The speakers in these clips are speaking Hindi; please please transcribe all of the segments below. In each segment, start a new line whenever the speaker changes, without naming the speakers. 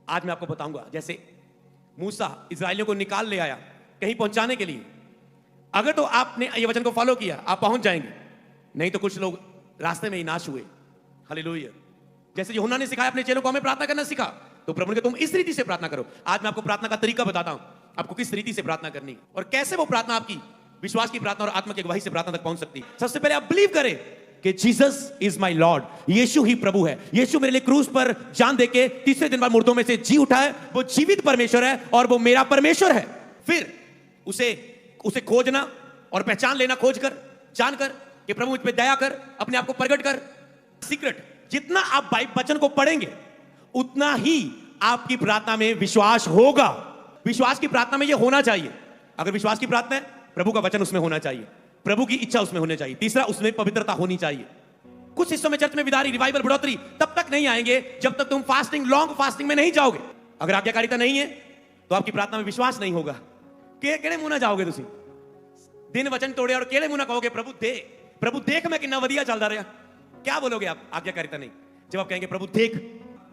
आज मैं आपको बताऊंगा, जैसे मूसा इस्राएलियों को निकाल ले आया कहीं पहुंचाने के लिए। अगर तो आपने ये वचन को फॉलो किया आप पहुंच जाएंगे, नहीं तो कुछ लोग रास्ते में ही नाश हुए। हालेलुया। जैसे यूहन्ना ने सिखाया अपने चेलों को, हमें प्रार्थना करना सिखा, तो प्रभु ने तुम इस रीति से प्रार्थना करो। आज मैं आपको प्रार्थना का तरीका बताता हूं, आपको किस रीति से प्रार्थना करनी और कैसे वो प्रार्थना आपकी विश्वास की प्रार्थना और आत्मा की अगुवाई से प्रार्थना तक पहुंच सकती है। सबसे पहले आप बिलीव करें कि जीसस इज माय लॉर्ड, यीशु ही प्रभु है। यीशु मेरे लिए क्रूस पर जान देके तीसरे दिन बाद मुर्दों में से जी उठा है। वो जीवित परमेश्वर है और वो मेरा परमेश्वर है। फिर उसे खोजना और पहचान लेना, खोज कर जानकर कि प्रभु मुझ पे दया कर, अपने आप को प्रकट कर। सीक्रेट, जितना आप बाइबल वचन को पढ़ेंगे उतना ही आपकी प्रार्थना में विश्वास होगा। विश्वास की प्रार्थना में यह होना चाहिए। अगर विश्वास की प्रार्थना है, प्रभु का वचन उसमें होना चाहिए, प्रभु की इच्छा उसमें होनी चाहिए। तीसरा, उसमें पवित्रता होनी चाहिए। कुछ हिस्सों में चर्च में विदारी, रिवाइवल, बढ़ोतरी तब तक नहीं आएंगे जब तक तुम फास्टिंग, लॉन्ग फास्टिंग में नहीं जाओगे। अगर आज्ञाकारिता नहीं है तो आपकी प्रार्थना में विश्वास नहीं होगा। केड़े मुंह ना जाओगे तुसी, दिन वचन तोड़े और केड़े मुंह ना कहोगे प्रभु देख मैं कितना वधिया चलता रहा। क्या बोलोगे आप? आज्ञाकारिता नहीं। जब आप कहेंगे प्रभु देख,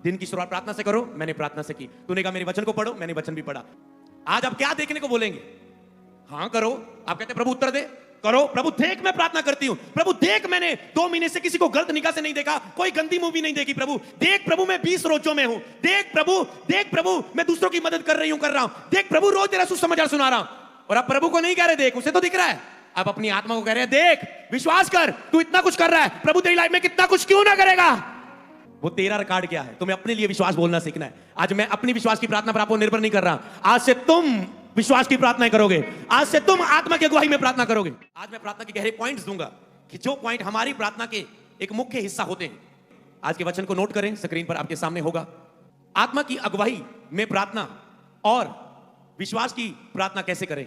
दिन की शुरुआत प्रार्थना से करो, मैंने प्रार्थना से की। तूने कहा मेरे वचन को पढ़ो, मैंने वचन भी पढ़ा। आज आप क्या देखने को बोलेंगे? हाँ करो। आप कहते प्रभु उत्तर दे, करो। प्रभु देख मैं प्रार्थना करती हूं। प्रभु देख मैंने 2 महीने से किसी को गलत निगाह से नहीं देखा, कोई गंदी मूवी नहीं देखी। प्रभु देख, प्रभु मैं 20 रोजों में हूं। देख प्रभु मैं दूसरों की मदद कर रहा हूं। देख प्रभु रोज तेरा सुसमाचार सुना रहा हूं। और आप प्रभु को नहीं कह रहे देख, उसे तो दिख रहा है। आप अपनी आत्मा को कह रहे हैं देख, विश्वास कर, तू इतना कुछ कर रहा है, प्रभु तेरी लाइफ में कितना कुछ क्यों ना करेगा। वो तेरा रिकॉर्ड क्या है? तुम्हें अपने लिए विश्वास बोलना सीखना है। आज मैं अपनी विश्वास की प्रार्थना पर आपको निर्भर नहीं कर रहा। आज से तुम विश्वास की प्रार्थना करोगे, आज से तुम आत्मा की अगुवाई में प्रार्थना करोगे। आज मैं प्रार्थना के गहरे पॉइंट्स दूंगा कि जो पॉइंट हमारी प्रार्थना के एक मुख्य हिस्सा होते हैं। आज के वचन को नोट करें, स्क्रीन पर आपके सामने होगा। आत्मा की अगुवाई में प्रार्थना और विश्वास की प्रार्थना कैसे करें?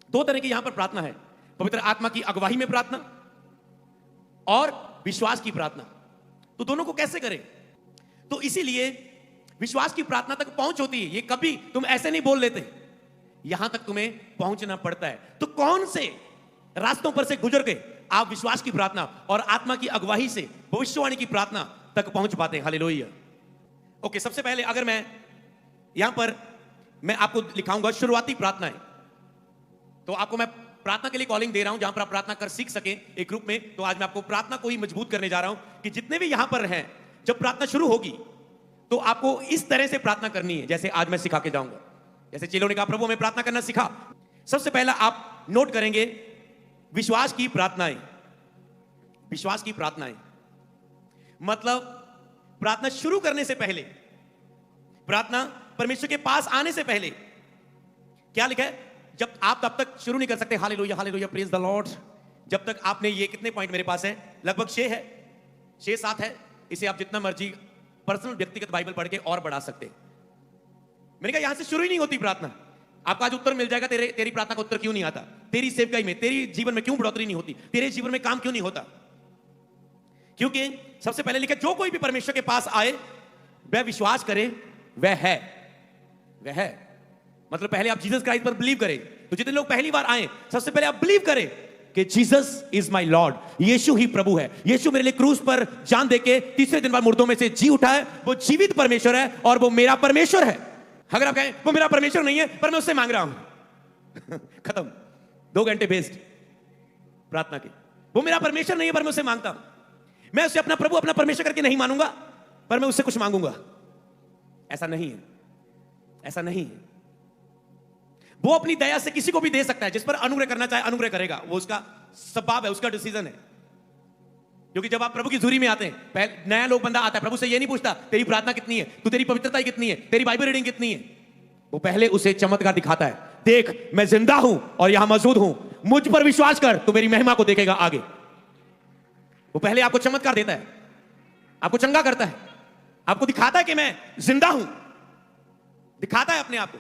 2 तरह की यहां पर प्रार्थना है, पवित्र आत्मा की अगुवाई में प्रार्थना और विश्वास की प्रार्थना। तो दोनों को कैसे करें? तो इसीलिए विश्वास की प्रार्थना तक पहुंच होती है। ये कभी तुम ऐसे नहीं बोल लेते, यहां तक तुम्हें पहुंचना पड़ता है। तो कौन से रास्तों पर से गुजर के आप विश्वास की प्रार्थना और आत्मा की अगुवाई से भविष्यवाणी की प्रार्थना तक पहुंच पाते हैं? हालेलुया। ओके, सबसे पहले अगर मैं यहां पर मैं आपको लिखाऊंगा शुरुआती प्रार्थनाएं, तो आपको मैं प्रार्थना के लिए कॉलिंग दे रहा हूं जहां पर आप प्रार्थना कर सीख सकें एक ग्रुप में। तो आज मैं आपको प्रार्थना को ही मजबूत करने जा रहा हूं कि जितने भी यहां पर हैं, जब प्रार्थना शुरू होगी तो आपको इस तरह से प्रार्थना करनी है जैसे आज मैं सिखा के जाऊंगा। जैसे चेलों ने कहा प्रभु हमें प्रार्थना करना सिखा। सबसे पहला आप नोट करेंगे विश्वास की प्रार्थनाएं। विश्वास की प्रार्थनाएं मतलब प्रार्थना शुरू करने से पहले, प्रार्थना परमेश्वर के पास आने से पहले क्या लिखा है? जब आप तब तक शुरू नहीं कर सकते hallelujah hallelujah praise the Lord, जब तक आपने ये कितने पॉइंट मेरे पास है, लगभग 6 है, 6-7 है। इसे आप जितना मर्जी पर्सनल व्यक्तिगत बाइबल पढ़ के और बढ़ा सकते हैं। मैंने कहा यहां से शुरू ही नहीं होती प्रार्थना। आपका आज उत्तर मिल जाएगा तेरी प्रार्थना का उत्तर क्यों नहीं आता, तेरी सेवकाई में, तेरी जीवन में क्यों बढ़ोतरी नहीं होती, तेरे जीवन में काम क्यों नहीं होता। क्योंकि सबसे पहले लिखा जो कोई भी परमेश्वर के पास आए वह विश्वास करे वह है। मतलब पहले आप जीसस क्राइस्ट पर बिलीव करें। तो जितने लोग पहली बार आए, सबसे पहले आप बिलीव करें कि जीसस इज माय लॉर्ड, यीशु ही प्रभु है। यीशु मेरे लिए क्रूस पर जान देके तीसरे दिन बाद मुर्दों में से जी उठा है। वो जीवित परमेश्वर है और वो मेरा परमेश्वर है। अगर आप कहें वो मेरा परमेश्वर नहीं है पर मैं उससे मांग रहा हूं खत्म, 2 घंटे वेस्ट प्रार्थना के। वो मेरा परमेश्वर नहीं है पर मैं उससे मांगता हूं। मैं उससे अपना प्रभु, अपना परमेश्वर करके नहीं मानूंगा पर मैं उससे कुछ मांगूंगा। ऐसा नहीं है, ऐसा नहीं है। वो अपनी दया से किसी को भी दे सकता है। जिस पर अनुग्रह करना चाहे अनुग्रह करेगा, वो उसका स्वभाव है, उसका डिसीजन है। क्योंकि जब आप प्रभु की झुरी में आते हैं, पहले नया लोग बंदा आता है, प्रभु से ये नहीं पूछता तेरी प्रार्थना कितनी है, तू तेरी पवित्रता कितनी है, तेरी बाइबल रीडिंग कितनी है। वो पहले उसे चमत्कार दिखाता है, देख मैं जिंदा हूं और यहां मौजूद हूं, मुझ पर विश्वास कर तो मेरी महिमा को देखेगा आगे। वो पहले आपको चमत्कार देता है, आपको चंगा करता है, आपको दिखाता है कि मैं जिंदा हूं, दिखाता है अपने आप को।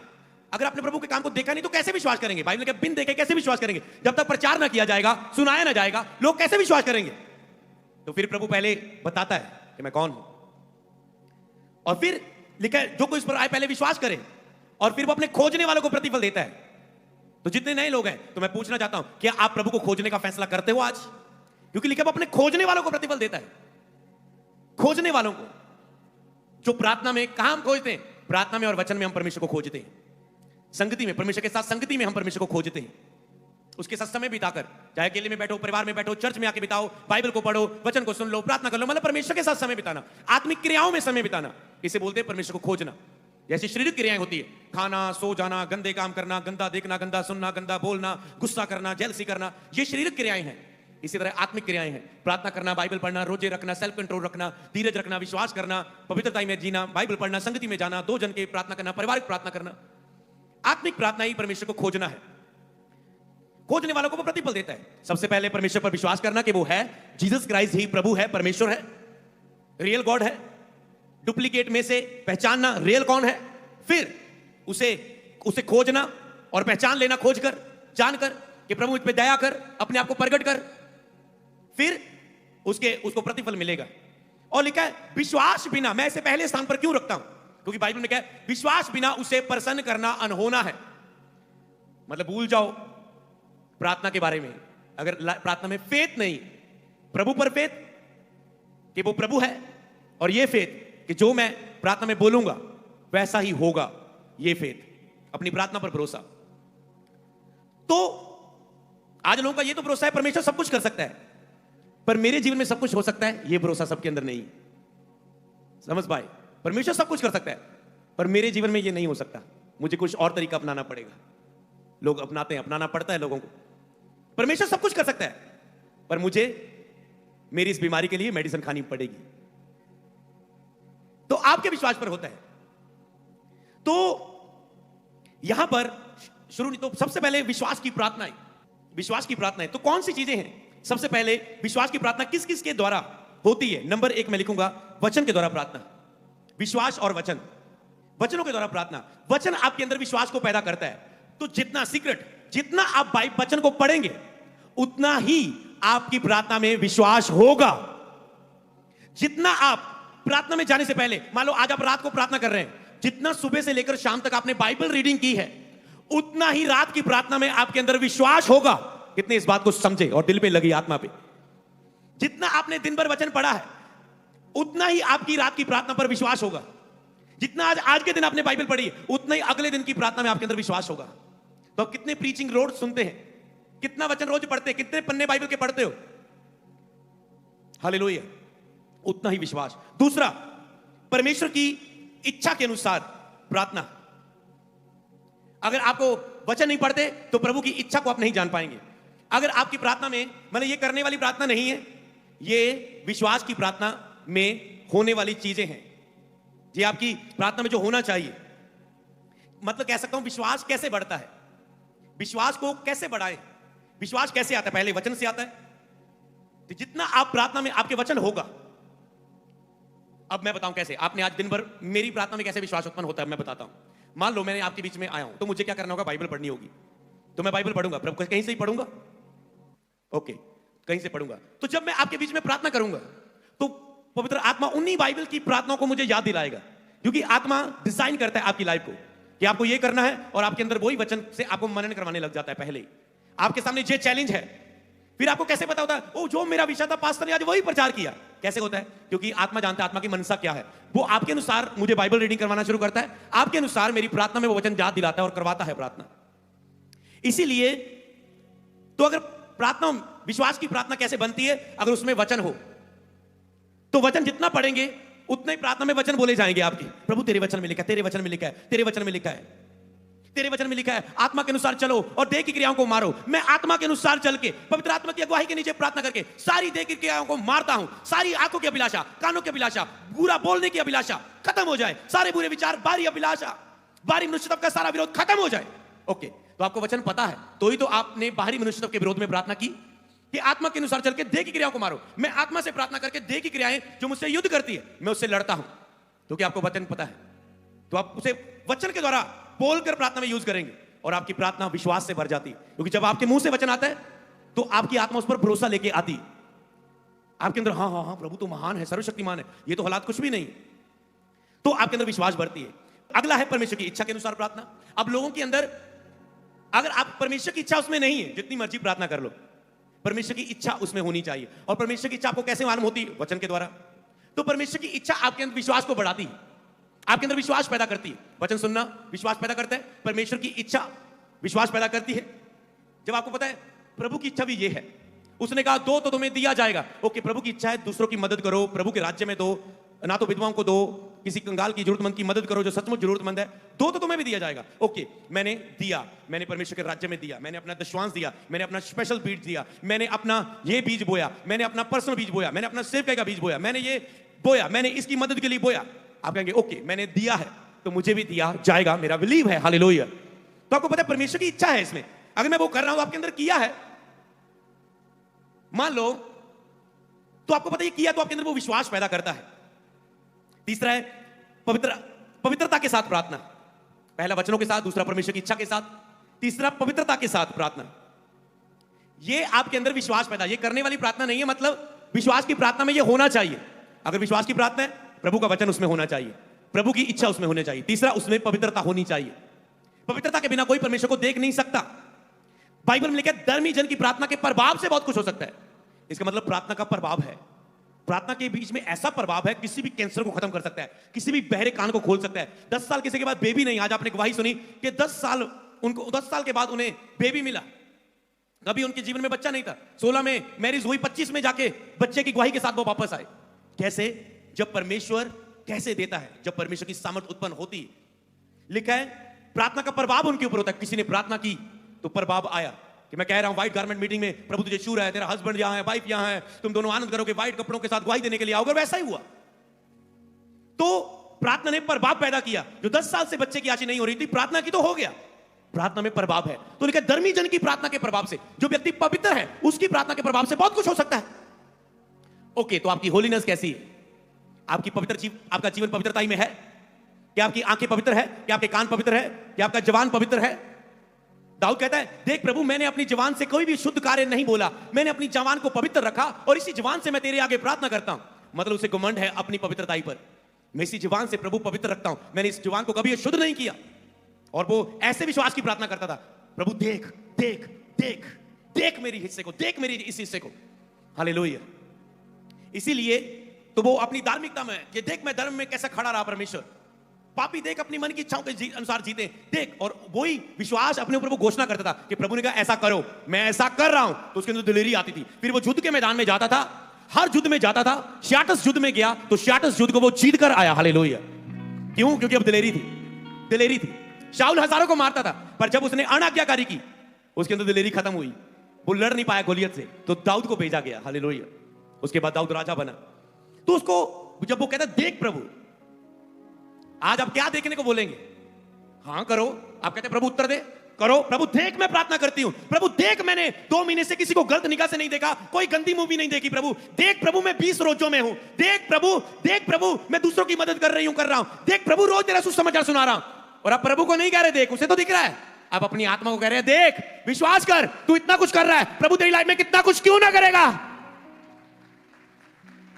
अगर आपने प्रभु के काम को देखा नहीं तो कैसे विश्वास करेंगे? बाइबल के बिन देखे कैसे विश्वास करेंगे? जब तक प्रचार ना किया जाएगा, सुनाया ना जाएगा, लोग कैसे विश्वास करेंगे? तो फिर प्रभु पहले बताता है कि मैं कौन हूं, और फिर लिखा है जो कोई इस पर आए पहले विश्वास करे, और फिर वो अपने खोजने वालों को प्रतिफल देता है। तो जितने नए लोग हैं, तो मैं पूछना चाहता हूं क्या आप प्रभु को खोजने का फैसला करते हो आज? क्योंकि लिखा है अपने खोजने वालों को प्रतिफल देता है। खोजने वालों को, जो प्रार्थना में कहां हम खोजते हैं, प्रार्थना में और वचन में हम परमेश्वर को खोजते हैं, संगति में, परमेश्वर के साथ संगति में हम परमेश्वर को खोजते हैं। उसके साथ समय बिताकर, चाहे अकेले में बैठो, परिवार में बैठो, चर्च में आके बिताओ, बाइबल को पढ़ो, वचन को सुन लो, प्रार्थना कर लो, मतलब परमेश्वर के साथ समय बिताना, आत्मिक क्रियाओं में समय बिताना, इसे बोलते हैं परमेश्वर को खोजना। जैसे शारीरिक क्रियाएं होती है, खाना, सो जाना, गंदे काम करना, गंदा देखना, गंदा सुनना, गंदा बोलना, गुस्सा करना, जेलसी करना, ये शारीरिक क्रियाएं हैं। इसी तरह आत्मिक क्रियाएं हैं, प्रार्थना करना, बाइबल पढ़ना, रोजे रखना, सेल्फ कंट्रोल रखना, धीरज रखना, विश्वास करना, पवित्रता में जीना, बाइबल पढ़ना, संगति में जाना, दो जन के प्रार्थना करना, पारिवारिक प्रार्थना करना। आत्मिक प्रार्थना ही परमेश्वर को खोजना है। खोजने वालों को वो प्रतिफल देता है। सबसे पहले परमेश्वर पर विश्वास करना कि वो है, जीसस क्राइस्ट ही प्रभु है, परमेश्वर है, रियल गॉड है। डुप्लीकेट में से पहचानना रियल कौन है, फिर उसे खोजना और पहचान लेना, खोजकर, जानकर कि प्रभु मुझ पे दया कर, अपने आप को प्रकट कर, फिर उसको प्रतिफल मिलेगा। और लिखा है विश्वास बिना, मैं इसे पहले स्थान पर क्यों रखता हूं, क्योंकि बाइबल में क्या है, विश्वास बिना उसे प्रसन्न करना अनहोना है। मतलब भूल जाओ प्रार्थना के बारे में। अगर प्रार्थना में फेथ नहीं, प्रभु पर फेथ कि वो प्रभु है, और ये फेथ कि जो मैं प्रार्थना में बोलूंगा वैसा ही होगा, ये फेथ, अपनी प्रार्थना पर भरोसा। तो आज लोगों का ये तो भरोसा है परमेश्वर सब कुछ कर सकता है, पर मेरे जीवन में सब कुछ हो सकता है, ये भरोसा सबके अंदर नहीं। समझ पाए, परमेश्वर सब कुछ कर सकता है, पर मेरे जीवन में ये नहीं हो सकता, मुझे कुछ और तरीका अपनाना पड़ेगा। लोग अपनाते हैं, अपनाना पड़ता है लोगों को। परमेश्वर सब कुछ कर सकता है, पर मुझे मेरी इस बीमारी के लिए मेडिसिन खानी पड़ेगी। तो आपके विश्वास पर होता है। तो यहां पर शुरू, तो सबसे पहले विश्वास की प्रार्थना है। विश्वास की प्रार्थना है तो कौन सी चीजें हैं? सबसे पहले विश्वास की प्रार्थना किस किस के द्वारा होती है? नंबर 1 में लिखूंगा, वचन के द्वारा प्रार्थना। विश्वास और वचन, वचनों के द्वारा प्रार्थना। वचन आपके अंदर विश्वास को पैदा करता है। तो जितना सीक्रेट, जितना आप वचन को पढ़ेंगे उतना ही आपकी प्रार्थना में विश्वास होगा। जितना आप प्रार्थना में जाने से पहले, मान लो आज आप रात को प्रार्थना कर रहे हैं, जितना सुबह से लेकर शाम तक आपने बाइबल रीडिंग की है, उतना ही रात की प्रार्थना में आपके अंदर विश्वास होगा। कितने इस बात को समझे और दिल पे लगी, आत्मा पे। जितना आपने दिन भर वचन पढ़ा है, उतना ही आपकी रात की प्रार्थना पर विश्वास होगा। जितना आज के दिन आपने बाइबल पढ़ी, उतना ही अगले दिन की प्रार्थना में आपके अंदर विश्वास होगा। तो आप कितने प्रीचिंग रोड सुनते हैं, कितना वचन रोज पढ़ते हैं, कितने पन्ने बाइबल के पढ़ते हो, हालेलुया, उतना ही विश्वास। दूसरा, परमेश्वर की इच्छा के अनुसार प्रार्थना। अगर आपको वचन नहीं पढ़ते तो प्रभु की इच्छा को आप नहीं जान पाएंगे। अगर आपकी प्रार्थना में, मतलब ये करने वाली प्रार्थना नहीं है, ये विश्वास की प्रार्थना में होने वाली चीजें हैं। ये आपकी प्रार्थना में जो होना चाहिए। मतलब कह सकता हूं विश्वास कैसे बढ़ता है, विश्वास को कैसे बढ़ाएं, विश्वास कैसे आता है? पहले वचन से आता है। तो जितना आप प्रार्थना में आपके वचन होगा, अब मैं बताऊं कैसे। आपने आज दिन भर मेरी प्रार्थना में कैसे विश्वास उत्पन्न होता है, मैं बताता हूं। मान लो मैंने आपके बीच में आया हूं, तो मुझे क्या करना होगा? बाइबल पढ़नी होगी। तो मैं बाइबल पढ़ूंगा, प्रभु कहीं से ही पढ़ूंगा, ओके, कहीं से पढ़ूंगा। तो जब मैं आपके बीच में प्रार्थना करूंगा, तो पवित्र आत्मा उन्हीं बाइबल की प्रार्थनाओं को मुझे याद दिलाएगा, क्योंकि आत्मा डिजाइन करता है आपकी लाइफ को कि आपको ये करना है, और आपके अंदर वही वचन से आपको मनन करवाने लग जाता है। पहले ही आपके सामने ये चैलेंज है, फिर आपको कैसे पता होता है? ओ, जो मेरा विषय था पास्टर ने आज वही प्रचार किया। कैसे होता है? क्योंकि आत्मा जानता है आत्मा की मनसा क्या है। वो आपके अनुसार मुझे बाइबल रीडिंग करवाना शुरू करता है, आपके अनुसार मेरी प्रार्थना में वो वचन याद दिलाता है और करवाता है प्रार्थना। इसीलिए तो अगर प्रार्थना, विश्वास की प्रार्थना कैसे बनती है? अगर उसमें वचन हो, तो वचन जितना पढ़ेंगे उतना ही प्रार्थना में वचन बोले जाएंगे आपके। प्रभु तेरे वचन में लिखा है, तेरे वचन में लिखा है, तेरे वचन में लिखा है, तेरे वचन में लिखा है, आत्मा के अनुसार चलो और देह की क्रियाओं को मारो। मैं आत्मा के अनुसार चल के, पवित्र आत्मा की अगुवाई के नीचे प्रार्थना करके सारी देह की क्रियाओं को मारता हूं। सारी आंखों की अभिलाषा, कानों की अभिलाषा, बुरा बोलने की अभिलाषा खत्म हो जाए। सारे बुरे विचार, बारी अभिलाषा, बारी मनुष्यत्व का सारा विरोध खत्म हो जाए। ओके, तो आपको वचन पता है, तो ही तो आपने बाहरी मनुष्यत्व के विरोध में प्रार्थना की कि आत्मा के अनुसार चल के देह की क्रियाओं को मारो। मैं आत्मा से प्रार्थना करके देह की क्रियाएं जो मुझसे युद्ध करती है, मैं उससे लड़ता हूं, क्योंकि आपको वचन पता है। तो आप उसे वचन के द्वारा बोलकर प्रार्थना में यूज करेंगे, और आपकी प्रार्थना विश्वास से भर जाती है। क्योंकि जब आपके मुंह से वचन आता है, तो आपकी आत्मा उस पर भरोसा लेके आती है। आपके अंदर हाँ हाँ हाँ, प्रभु तो महान है, सर्वशक्तिमान है, ये तो हालात कुछ भी नहीं। तो आपके अंदर विश्वास बढ़ती है। अगला है परमेश्वर की इच्छा के अनुसार प्रार्थना। अब लोगों के अंदर, अगर आप परमेश्वर की इच्छा उसमें नहीं है, जितनी मर्जी प्रार्थना कर लो, परमेश्वर की इच्छा उसमें होनी चाहिए। और परमेश्वर की इच्छा आपको कैसे मालूम होती है? वचन के द्वारा। तो परमेश्वर की इच्छा आपके अंदर विश्वास को बढ़ाती है, आपके अंदर विश्वास पैदा करती है। वचन सुनना विश्वास पैदा करता है। परमेश्वर की इच्छा विश्वास पैदा करती है। जब आपको पता है प्रभु की इच्छा भी ये है, उसने कहा दो तो तुम्हें दिया जाएगा। ओके, प्रभु की इच्छा है दूसरों की मदद करो, प्रभु के राज्य में दो, ना तो विधवाओं को दो, किसी कंगाल की जरूरतमंद की मदद करो जो सचमुच जरूरतमंद है, दो तो तुम्हें भी दिया जाएगा। ओके, मैंने दिया, मैंने परमेश्वर के राज्य में दिया, मैंने अपना दशवांश दिया, मैंने अपना स्पेशल बीज दिया, मैंने अपना ये बीज बोया, मैंने अपना पर्सनल बीज बोया, मैंने अपना सेवकाई का बीज बोया, मैंने ये बोया, मैंने इसकी मदद के लिए बोया। आप कहेंगे ओके मैंने दिया है तो मुझे भी दिया जाएगा, मेरा बिलीव है, हालेलुया। तो आपको पता है परमेश्वर की इच्छा है इसमें, अगर मैं वो कर रहा हूं आपके अंदर किया है, मान लो, तो आपको पता है किया तो आपके अंदर वो विश्वास पैदा करता है। तीसरा है पवित्रता के साथ प्रार्थना। पहला वचनों के साथ, दूसरा परमेश्वर की इच्छा के साथ, तीसरा पवित्रता के साथ प्रार्थना। ये आपके अंदर विश्वास पैदा, ये करने वाली प्रार्थना नहीं है, मतलब विश्वास की प्रार्थना में ये होना चाहिए। अगर विश्वास की प्रार्थना है, प्रभु का वचन उसमें होना चाहिए, प्रभु की इच्छा उसमें होनी चाहिए। तीसरा, उसमें पवित्रता होनी चाहिए। पवित्रता के बिना कोई परमेश्वर को देख नहीं सकता। बाइबल में लिखा है धर्मी जन की प्रार्थना के प्रभाव से बहुत कुछ हो सकता है। इसका मतलब प्रार्थना का प्रभाव है, प्रार्थना के बीच में ऐसा प्रभाव है, किसी भी कैंसर को खत्म कर सकता है, किसी भी बहरे कान को खोल सकता है। 10 साल किसी के बाद बेबी नहीं, आज आपने गवाही सुनी कि 10 साल के बाद उन्हें बेबी मिला, कभी उनके जीवन में बच्चा नहीं था। 16 में मैरिज हुई, 25 में जाके बच्चे की गवाही के साथ वो वापस आए। कैसे? जब परमेश्वर कैसे देता है, जब परमेश्वर की सामर्थ उत्पन्न होती। लिखा है प्रार्थना का प्रभाव उनके ऊपर होता है। किसी ने प्रार्थना की तो प्रभाव आया, कि मैं कह रहा हूं व्हाइट गारमेंट मीटिंग में प्रभु तुझे छू रहा है, तेरा हस्बैंड यहां है, वाइफ यहां है, तुम दोनों आनंद करोगे, व्हाइट कपड़ों के साथ गवाही देने के लिए आओगे। वैसा ही हुआ। तो प्रार्थना ने प्रभाव पैदा किया। जो 10 साल से बच्चे की आशा नहीं हो रही थी, प्रार्थना की तो हो गया। प्रार्थना में प्रभाव है। तो लिखा धर्मी जन की प्रार्थना के प्रभाव से, जो व्यक्ति पवित्र है उसकी प्रार्थना के प्रभाव से बहुत कुछ हो सकता है। ओके, तो आपकी होलीनेस कैसी है? आपकी आपका जीवन पवित्रता ही में है? क्या आपकी आंखें पवित्र है? क्या आपके कान पवित्र है? क्या आपका जवान पवित्र है? दाऊद कहता है देख प्रभु, मैंने अपनी जवान से कोई भी शुद्ध कार्य नहीं बोला, मैंने अपनी जवान को पवित्र रखा और इसी जवान से मैं तेरे आगे प्रार्थना करता हूं। मतलब उसे घमंड है अपनी पवित्रताई पर। मैं इसी जवान से प्रभु पवित्र रखता हूं, मैंने इस जवान को कभी शुद्ध नहीं किया। और वो ऐसे विश्वास की प्रार्थना करता था, प्रभु देख देख देख देख मेरी हिस्से को, देख मेरी इस हिस्से को, हालेलुया। इसीलिए तो वो अपनी धार्मिकता में कि देख मैं धर्म में कैसा खड़ा रहा परमेश्वर, पापी देख अपनी मन की इच्छाओं के अनुसार जीते देख। और वही विश्वास अपने ऊपर वो घोषणा करता था कि प्रभु ने कहा ऐसा करो, मैं ऐसा कर रहा हूं, तो उसके अंदर दिलेरी आती थी। फिर वो युद्ध के मैदान में जाता था, हर युद्ध में जाता था। श्याटस युद्ध में गया तो श्याटस युद्ध को वो जीत कर आया, हालेलुया। क्यों? क्योंकि अब दिलेरी थी, दिलेरी थी। शाऊल हजारों को मारता था, पर जब उसने अनाज्ञाकारी की, उसके अंदर दिलेरी खत्म हुई, वो लड़ नहीं पाया गोलियत से, तो दाऊद को भेजा गया, हालेलुया। उसके बाद दाऊद राजा बना। तो उसको जब वो कहता देख प्रभु, आज आप क्या देखने को बोलेंगे? हां करो। आप कहते प्रभु उत्तर दे, करो। प्रभु देख मैं प्रार्थना करती हूं, प्रभु देख मैंने 2 महीने से किसी को गलत निगाह से नहीं देखा, कोई गंदी मूवी नहीं देखी। प्रभु देख प्रभु मैं 20 रोजों में हूं, देख प्रभु मैं दूसरों की मदद कर रही हूं, कर रहा हूं, देख प्रभु रोज तेरा सुसमाचार सुना रहा हूं। और आप प्रभु को नहीं कह रहे देख, उसे तो दिख रहा है, आप अपनी आत्मा को कह रहे हैं देख, विश्वास कर, तू इतना कुछ कर रहा है, प्रभु तेरी लाइफ में कितना कुछ क्यों ना करेगा।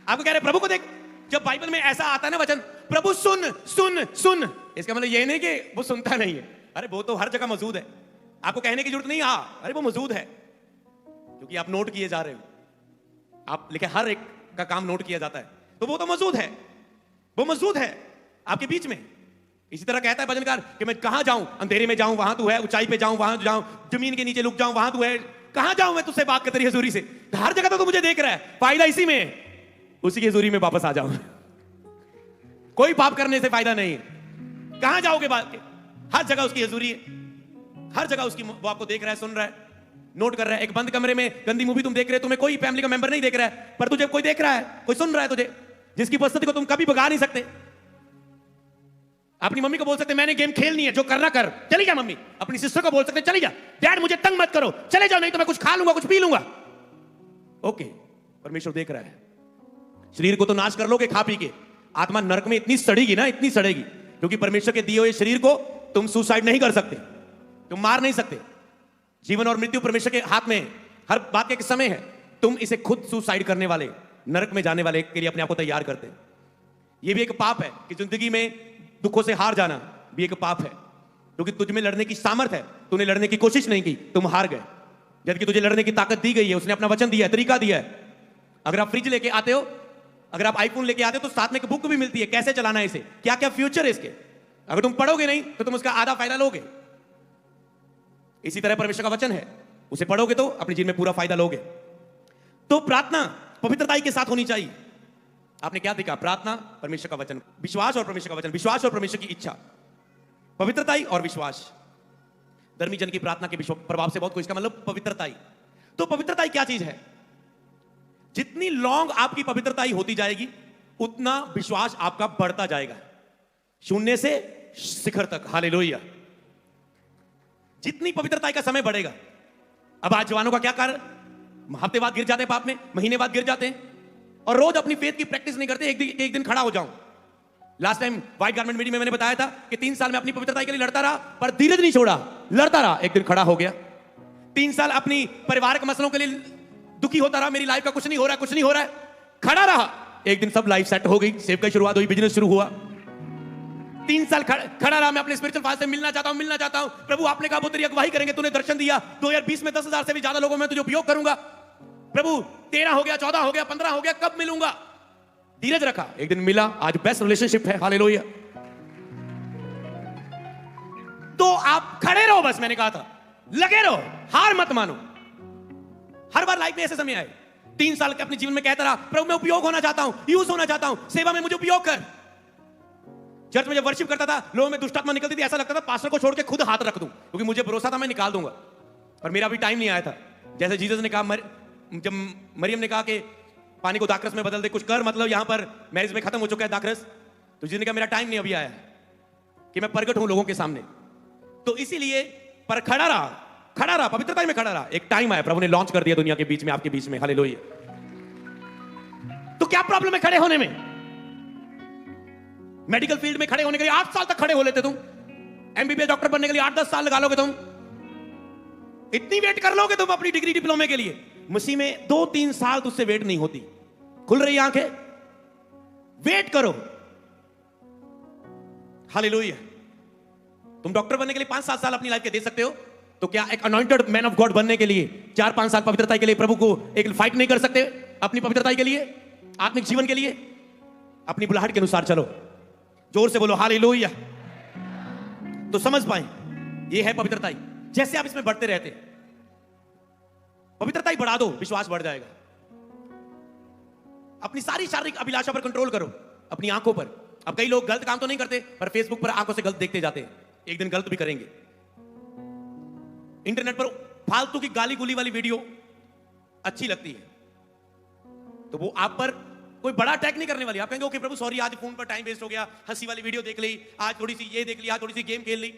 आपको कह रहे प्रभु को देख। जब बाइबल में ऐसा आता है ना वचन, प्रभु सुन सुन सुन, इसका मतलब ये नहीं कि वो सुनता नहीं है, अरे वो तो हर जगह मौजूद है, आपको कहने की जरूरत नहीं। हाँ, अरे वो मौजूद है, क्योंकि आप नोट किए जा रहे हो। आप लिखे हर एक का काम नोट किया जाता है, तो वो तो मौजूद है, वो मौजूद है आपके बीच में। इसी तरह कहता है भजनकार कि मैं कहां जाऊं, अंधेरे में जाऊं वहां तू है, ऊंचाई पे जाऊं वहां जाऊं, जमीन के नीचे लुक जाऊं वहां तू है, कहां जाऊं मैं तुझसे बात कर तेरी हजूरी से, हर जगह तो तू मुझे देख रहा है, फायदा इसी में है, उसी की हजूरी में वापस आ जाऊं। कोई पाप करने से फायदा नहीं है, कहां जाओगे बात के, हर जगह उसकी हजूरी है, हर जगह उसकी, वो आपको देख रहा है, सुन रहा है, नोट कर रहा है। एक बंद कमरे में गंदी मूवी तुम देख रहे हो, तुम्हें कोई फैमिली का मेंबर नहीं देख रहा है, पर तुझे कोई देख रहा है, कोई सुन रहा है तुझे, जिसकी उपस्थिति को तुम कभी भगा नहीं सकते। अपनी मम्मी को बोल सकते मैंने गेम खेलनी है, जो करना कर, चली जा मम्मी। अपनी सिस्टर को बोल सकते चली जा, डैड मुझे तंग मत करो, चले जाओ नहीं तो मैं कुछ खा लूंगा, कुछ पी लूंगा। ओके, परमेश्वर देख रहा है। शरीर को तो नाश कर लोगे खा पी के, आत्मा नरक में इतनी सड़ेगी ना, इतनी सड़ेगी, क्योंकि परमेश्वर के दिए हुए शरीर को तुम सुसाइड नहीं कर सकते, तुम मार नहीं सकते। जीवन और मृत्यु परमेश्वर के हाथ में, हर बात का एक समय है। तुम इसे खुद सुसाइड करने वाले, नरक में जाने वाले के लिए अपने आप को तैयार करते हैं। यह भी एक पाप है कि जिंदगी में दुखों से हार जाना भी एक पाप है, क्योंकि तुझ में लड़ने की सामर्थ है, तूने लड़ने की कोशिश नहीं की, तुम हार गए। जबकि तुझे लड़ने की ताकत दी गई है, उसने अपना वचन दिया है, तरीका दिया है। अगर आप फ्रिज लेके आते हो अगर आप आईफोन लेके आते हो तो साथ में एक बुक भी मिलती है, कैसे चलाना है इसे, क्या क्या फ्यूचर है इसके। अगर तुम पढ़ोगे नहीं तो तुम उसका आधा फायदा लोगे। इसी तरह परमेश्वर का वचन है, उसे पढ़ोगे तो अपने जीवन में पूरा फायदा लोगे। तो प्रार्थना पवित्रताई के साथ होनी चाहिए। आपने क्या देखा? प्रार्थना, परमेश्वर का वचन, विश्वास और परमेश्वर का वचन, विश्वास और परमेश्वर की इच्छा, पवित्रताई और विश्वास। धर्मी जन की प्रार्थना के प्रभाव से बहुत कुछ, इसका मतलब पवित्रताई। तो पवित्रताई क्या चीज है? जितनी लॉन्ग आपकी पवित्रताई होती जाएगी उतना विश्वास आपका बढ़ता जाएगा, शून्य से शिखर तक। हालेलुया। जितनी पवित्रताई का समय बढ़ेगा। अब आज जवानों का क्या कारण? हफ्ते बाद गिर जाते हैं पाप में, महीने बाद गिर जाते हैं, और रोज अपनी फेथ की प्रैक्टिस नहीं करते। एक दिन खड़ा हो जाऊं। Last time white garment meeting में मैंने बताया था कि 3 साल में अपनी पवित्रता के लिए लड़ता रहा, पर धीरज नहीं छोड़ा, लड़ता रहा, एक दिन खड़ा हो गया। 3 साल अपनी परिवार के मसलों के लिए दुखी होता रहा, मेरी लाइफ का कुछ नहीं हो रहा है, कुछ नहीं हो रहा है, खड़ा रहा, एक दिन सब लाइफ सेट हो गई, सेव की शुरुआत हुई, बिजनेस शुरू हुआ। 3 साल खड़ा रहा। मैं अपने स्पिरिचुअल फादर से मिलना चाहता हूं। प्रभु आपने कहा वो तेरी अगुवाई करेंगे, तूने दर्शन दिया, 2020 में 10,000 से भी ज्यादा लोगों में तुझे उपयोग करूंगा। प्रभु 13 हो गया, 14 हो गया, 15 हो गया, कब मिलूंगा? धीरज रखा, एक दिन मिला, आज बेस्ट रिलेशनशिप है। हालेलुया। तो आप खड़े रहो, बस मैंने कहा था, लगे रहो, हार मत मानो। हर बार लाइफ में ऐसे समय आए, 3 साल के अपने जीवन में कहता रहा, प्रभु मैं उपयोग होना चाहता हूं, यूज होना चाहता हूं, सेवा में मुझे उपयोग कर। चर्च में जब वर्शिप करता था, लोगों में दुष्टात्मा निकलती थी, ऐसा लगता था पास्टर को छोड़ के खुद हाथ रख दूं, क्योंकि मुझे भरोसा था मैं निकाल दूंगा, और मेरा भी टाइम नहीं आया था। जैसे जीसस ने कहा, जब मरियम ने कहा कि पानी को दाखरस में बदल दे, कुछ कर, मतलब यहां पर मैरिज में खत्म हो चुका है दाखरस, तो जीसस ने कहा मेरा टाइम नहीं अभी आया कि मैं प्रकट हूं लोगों के सामने। तो इसीलिए पर खड़ा रहा, पवित्रता में खड़ा रहा। एक टाइम आया, प्रभु ने लॉन्च कर दिया दुनिया के बीच में, आपके बीच में। हालेलुया। तो क्या प्रॉब्लम है खड़े होने में? मेडिकल फील्ड में खड़े होने के लिए 8 साल तक खड़े हो लेते तुम। एमबीबीएस डॉक्टर बनने के लिए 8-10 साल लगा लोगे तुम। इतनी वेट कर लोगे तुम अपनी डिग्री डिप्लोमे के लिए। मसीह में 2-3 साल तुझसे वेट नहीं होती। खुल रही आंखें, वेट करो। हालेलुया। तुम डॉक्टर बनने के लिए 5-7 साल अपनी लाइफ के दे सकते हो, तो क्या एक अनॉइंटेड मैन ऑफ गॉड बनने के लिए 4-5 साल पवित्रता के लिए प्रभु को एक फाइट नहीं कर सकते? अपनी पवित्रता के लिए, आत्मिक जीवन के लिए अपनी बुलाहट के अनुसार चलो। जोर से बोलो हालेलुया, तो समझ पाए ये है पवित्रता। जैसे आप इसमें बढ़ते रहते, पवित्रता बढ़ा दो, विश्वास बढ़ जाएगा। अपनी सारी शारीरिक अभिलाषा पर कंट्रोल करो, अपनी आंखों पर। अब कई लोग गलत काम तो नहीं करते, पर फेसबुक पर आंखों से गलत देखते जाते हैं, एक दिन गलत भी करेंगे। इंटरनेट पर फालतू की गाली गुली वाली वीडियो अच्छी लगती है, तो वो आप पर कोई बड़ा अटैक नहीं करने वाली। आप कहेंगे ओके प्रभु सॉरी, आज फोन पर टाइम वेस्ट हो गया, हंसी वाली वीडियो देख ली, आज थोड़ी सी ये देख ली, आज थोड़ी सी गेम खेल ली,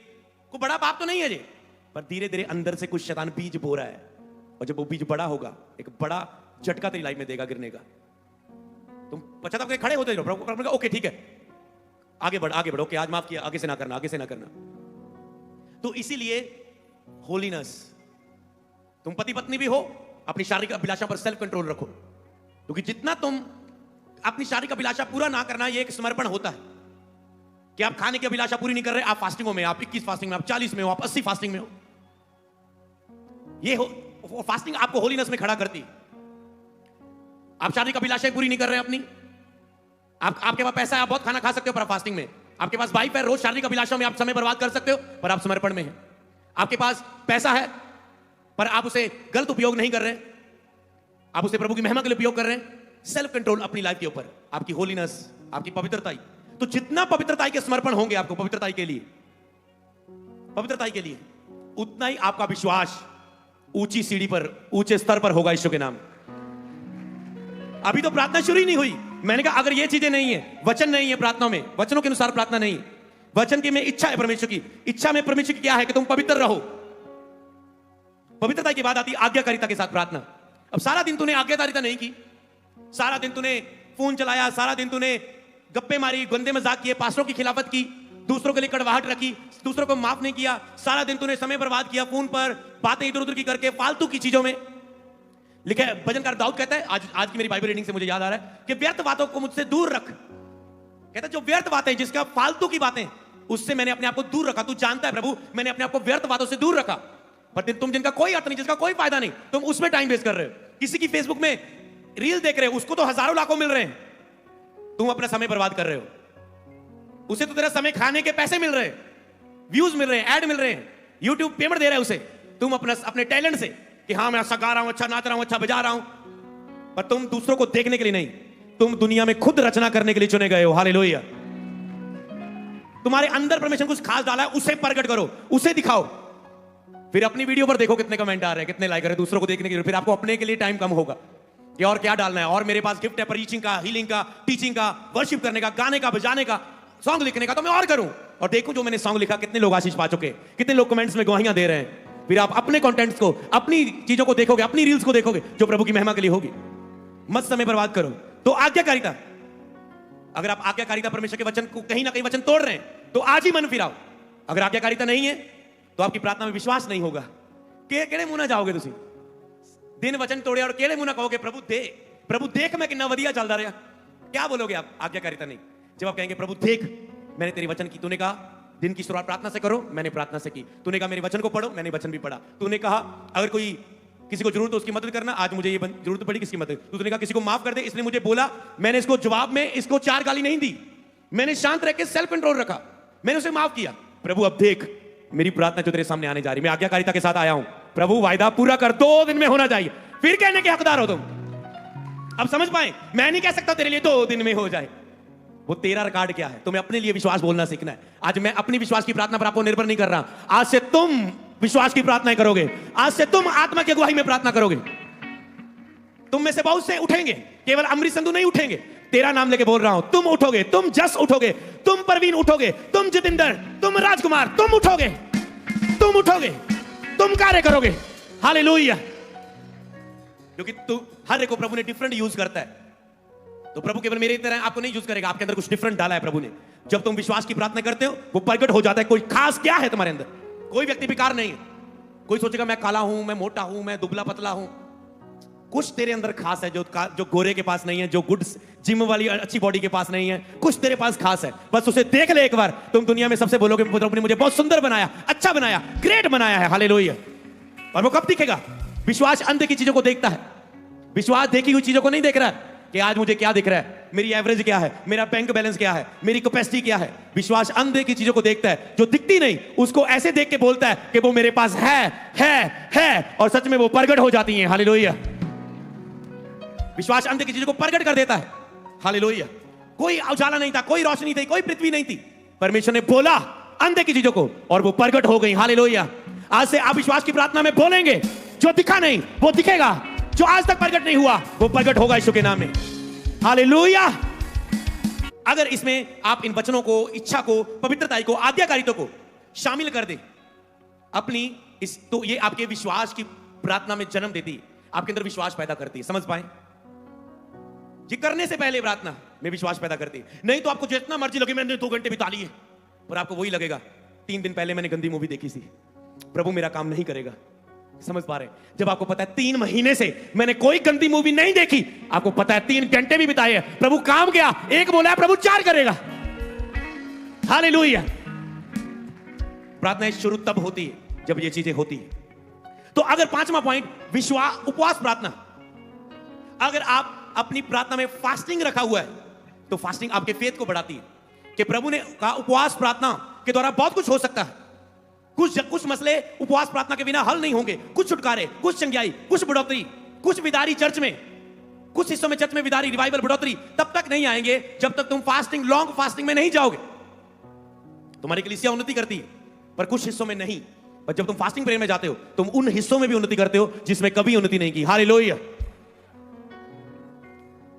कोई बड़ा पाप तो नहीं है जी। पर धीरे धीरे अंदर से कुछ शैतान बीज बो रहा है, और जब वो बीज बड़ा होगा, एक बड़ा झटका तेरी लाइफ में देगा गिरने का। तुम पश्चाताप के खड़े होते रहो, प्रभु ओके ठीक है, आगे बढ़, ओके आज माफ किया, आगे से ना करना। तो इसीलिए होलीनेस, तुम पति पत्नी भी हो, अपनी शारीरिक अभिलाषा पर सेल्फ कंट्रोल रखो, क्योंकि जितना तुम अपनी शारीरिक अभिलाषा पूरा ना करना, ये एक समर्पण होता है कि आप खाने की अभिलाषा पूरी नहीं कर रहे, आप फास्टिंगों में, आप 21 फास्टिंग में, आप 40 में हो, आप 80 फास्टिंग में हो। ये फास्टिंग आपको होलीनेस में खड़ा करती है। आप शारीरिक अभिलाषाएं पूरी नहीं कर रहे हैं अपनी। आपके पास पैसा है, आप बहुत खाना खा सकते हो, पर आप फास्टिंग में। आपके पास वाइफ है, रोज शारीरिक अभिलाषा में आप समय बर्बाद कर सकते हो, पर आप समर्पण में हैं। आपके पास पैसा है, पर आप उसे गलत उपयोग नहीं कर रहे, आप उसे प्रभु की महिमा के लिए उपयोग कर रहे हैं। सेल्फ कंट्रोल अपनी लाइफ के ऊपर, आपकी होलीनेस, आपकी पवित्रता। तो जितना पवित्रता के समर्पण होंगे आपको पवित्रता के लिए, उतना ही आपका विश्वास ऊंची सीढ़ी पर, ऊंचे स्तर पर होगा यीशु के नाम। अभी तो प्रार्थना शुरू ही नहीं हुई। मैंने कहा अगर ये चीजें नहीं है, वचन नहीं है प्रार्थना में, वचनों के अनुसार प्रार्थना नहीं, वचन की में इच्छा है परमेश्वर की। इच्छा में परमेश्वर की क्या है कि तुम पवित्र रहो। पवित्रता की बात आती है आज्ञाकारिता के साथ प्रार्थना। अब सारा दिन तूने आज्ञाकारिता नहीं की, सारा दिन तूने फोन चलाया, सारा दिन तूने गप्पे मारी, गंदे मजाक किए, पास्टरों की खिलाफत की, दूसरों के लिए कड़वाहट रखी, दूसरों को माफ नहीं किया, सारा दिन तूने समय बर्बाद किया फोन पर, बातें इधर उधर की करके, फालतू की चीजों में। लिखा है, भजनकार दाऊद कहता है, आज की मेरी बाइबल रीडिंग से मुझे याद आ रहा है कि व्यर्थ बातों को मुझसे दूर रख। कहता है जो व्यर्थ बातें, जिसका फालतू की बातें, उससे मैंने अपने आप को दूर रखा। तू जानता है प्रभु, मैंने अपने आप को व्यर्थ बातों से दूर रखा। पर तुम जिनका कोई अर्थ नहीं, जिसका कोई फायदा नहीं, तुम उसमें टाइम वेस्ट कर रहे हो। किसी की फेसबुक में रील देख रहे हो, उसको तो हजारों लाखों मिल रहे हैं, तुम अपना समय बर्बाद कर रहे हो। उसे तो तेरा समय खाने के पैसे मिल रहे हैं, व्यूज मिल रहे हैं, ऐड मिल रहे हैं, यूट्यूब पेमेंट दे रहा है उसे। तुम अपने टैलेंट से कि हाँ मैं अच्छा गा रहा हूं, अच्छा नाच रहा हूं, अच्छा बजा रहा हूं, पर तुम दूसरों को देखने के लिए नहीं, तुम दुनिया में खुद रचना करने के लिए चुने गए हो। हालेलुया। तुम्हारे अंदर परमेश्वर कुछ खास डाला है, उसे प्रकट करो, उसे दिखाओ। फिर अपनी वीडियो पर देखो कितने कमेंट आ रहे हैं, कितने लाइक आ रहे हैं, दूसरों को देखने के लिए। फिर आपको अपने के लिए टाइम कम होगा कि और क्या डालना है, और मेरे पास गिफ्ट है प्रीचिंग का, हीलिंग का, टीचिंग का, वर्शिप करने का, गाने का, बजाने का, सॉन्ग लिखने का, तो मैं और करूं। और देखूं जो मैंने सॉन्ग लिखा कितने लोग आशीष पा चुके, कितने लोग कमेंट्स में गवाहियां दे रहे हैं। फिर आप अपने कंटेंट्स को, अपनी चीजों को देखोगे, अपनी रील्स को देखोगे जो प्रभु की महिमा के लिए होगी। मत समय बर्बाद करो। तो आज्ञाकारिता, अगर आप आज्ञाकारिता परमेश्वर के वचन को कहीं ना कहीं वचन तोड़ रहे हैं तो आज ही मन फिराओ। अगर आज्ञाकारिता नहीं है तो आपकी प्रार्थना में विश्वास नहीं होगा। केड़े मुंह ना जाओगे तुसी, दिन वचन तोड़े और केड़े मुंह ना कहोगे प्रभु देख मैं कितना वधिया चलता रहा। क्या बोलोगे आप? आज्ञाकारिता नहीं। जब आप कहेंगे प्रभु देख मैंने तेरे वचन की, तूने कहा दिन की शुरुआत प्रार्थना से करो, मैंने प्रार्थना से की। तूने कहा मेरे वचन को पढ़ो, मैंने वचन भी पढ़ा। तूने कहा अगर कोई किसी को जरूरत हो उसकी मदद करना, आज मुझे ये जरूरत पड़ी किसकी मदद। तूने कहा किसी को माफ कर दे, इसने मुझे बोला, मैंने इसको जवाब में इसको 4 गाली नहीं दी, मैंने शांत रह के सेल्फ कंट्रोल रखा, मैंने उसे माफ किया। प्रभु अब देख मेरी प्रार्थना जो तेरे सामने आने जा रही, मैं आज्ञाकारिता के साथ आया हूं। प्रभु वायदा पूरा कर, 2 दिन में होना चाहिए। फिर कहने के हकदार हो तुम। अब समझ पाए, मैं नहीं कह सकता तेरे लिए 2 दिन में हो जाए। वो तेरा रिकॉर्ड क्या है? तुम्हें अपने लिए विश्वास बोलना सीखना है। आज मैं अपनी विश्वास की प्रार्थना पर आपको निर्भर नहीं कर रहा। आज से तुम विश्वास की प्रार्थनाएं करोगे, आज से तुम आत्मा की अगुवाई में प्रार्थना करोगे। तुम में से बहुत से उठेंगे, केवल अमृत संधू नहीं उठेंगे। तेरा नाम लेके बोल रहा हूं, तुम उठोगे, तुम जस उठोगे, तुम परवीन उठोगे, तुम जितेंद्र, तुम राजकुमार, तुम उठोगे, तुम उठोगे, तुम कार्य करोगे। हालेलुया। क्योंकि तू हर एक को प्रभु ने डिफरेंट यूज करता है। तो प्रभु केवल मेरे तरह आपको नहीं यूज करेगा, आपके अंदर कुछ डिफरेंट डाला है प्रभु ने। जब तुम विश्वास की प्रार्थना करते हो वो प्रकट हो जाता है। कोई खास क्या है तुम्हारे अंदर? कोई व्यक्ति बेकार नहीं है। कोई सोचेगा मैं काला हूं, मैं मोटा हूं, मैं दुबला पतला हूं। कुछ तेरे अंदर खास है जो गोरे के पास नहीं है, जो गुड जिम वाली अच्छी बॉडी के पास नहीं है। कुछ तेरे पास खास है, बस उसे देख ले एक बार। तुम दुनिया में सबसे बोलोगे प्रभु ने मुझे बहुत सुंदर बनाया, अच्छा बनाया, ग्रेट बनाया है। हालेलुया। और वो कब दिखेगा? विश्वास अंदर की चीजों को देखता है। विश्वास देखी हुई चीजों को नहीं देख रहा है कि आज मुझे क्या दिख रहा है, मेरी एवरेज क्या है, मेरा बैंक बैलेंस क्या है, मेरी कैपेसिटी क्या है। विश्वास अंदर की चीजों को देखता है, जो दिखती नहीं उसको ऐसे देख के बोलता है कि वो मेरे पास है और सच में वो प्रकट हो जाती है। हालेलुया। विश्वास अंदर की चीजों को प्रकट कर देता है। हालेलुया। कोई उजाला नहीं था, कोई रोशनी थी, कोई पृथ्वी नहीं थी, परमेश्वर ने बोला अंदर की चीजों को और वो प्रकट हो गई। हालेलुया। आज से आप विश्वास की प्रार्थना में बोलेंगे, जो दिखा नहीं वो दिखेगा, जो आज तक प्रकट नहीं हुआ वो प्रकट होगा यीशु के नाम में। हालेलुया। अगर इसमें आप इन वचनों को, इच्छा को, पवित्रता को, आज्ञाकारिता को शामिल कर दे अपनी तो ये आपके विश्वास की प्रार्थना में जन्म देती है, आपके अंदर विश्वास पैदा करती है। समझ पाए? ये करने से पहले प्रार्थना में विश्वास पैदा करती है। नहीं तो आपको जितना मर्जी लगे मैंने 2 घंटे बिता लिए, पर आपको वही लगेगा 3 दिन पहले मैंने गंदी मूवी देखी थी, प्रभु मेरा काम नहीं करेगा। समझ पा रहे? जब आपको पता है 3 महीने से मैंने कोई गंदी मूवी नहीं देखी, आपको पता है 3 घंटे भी बिताए, प्रभु काम किया, 1 बोला है प्रभु 4 करेगा। हालेलुया। प्रार्थना शुरू तब होती है जब ये चीजें होती है। तो अगर 5वां पॉइंट विश्वास, उपवास प्रार्थना, अगर आप अपनी प्रार्थना में फास्टिंग रखा हुआ है तो फास्टिंग आपके फेथ को बढ़ाती है कि प्रभु ने कहा उपवास प्रार्थना के द्वारा बहुत कुछ हो सकता है। कुछ मसले उपवास प्रार्थना के बिना हल नहीं होंगे। कुछ छुटकारे, कुछ चंगाई, कुछ बढ़ोतरी, कुछ विदारी चर्च में, कुछ हिस्सों में चर्च में विदारी, रिवाइवल, बढ़ोतरी तब तक नहीं आएंगे जब तक तुम फास्टिंग, लॉन्ग फास्टिंग में नहीं जाओगे। तुम्हारी कलीसिया उन्नति करती है पर कुछ हिस्सों में नहीं। पर जब तुम फास्टिंग प्रेयर में जाते हो तुम उन हिस्सों में भी उन्नति करते हो जिसमें कभी उन्नति नहीं की। हालेलुया।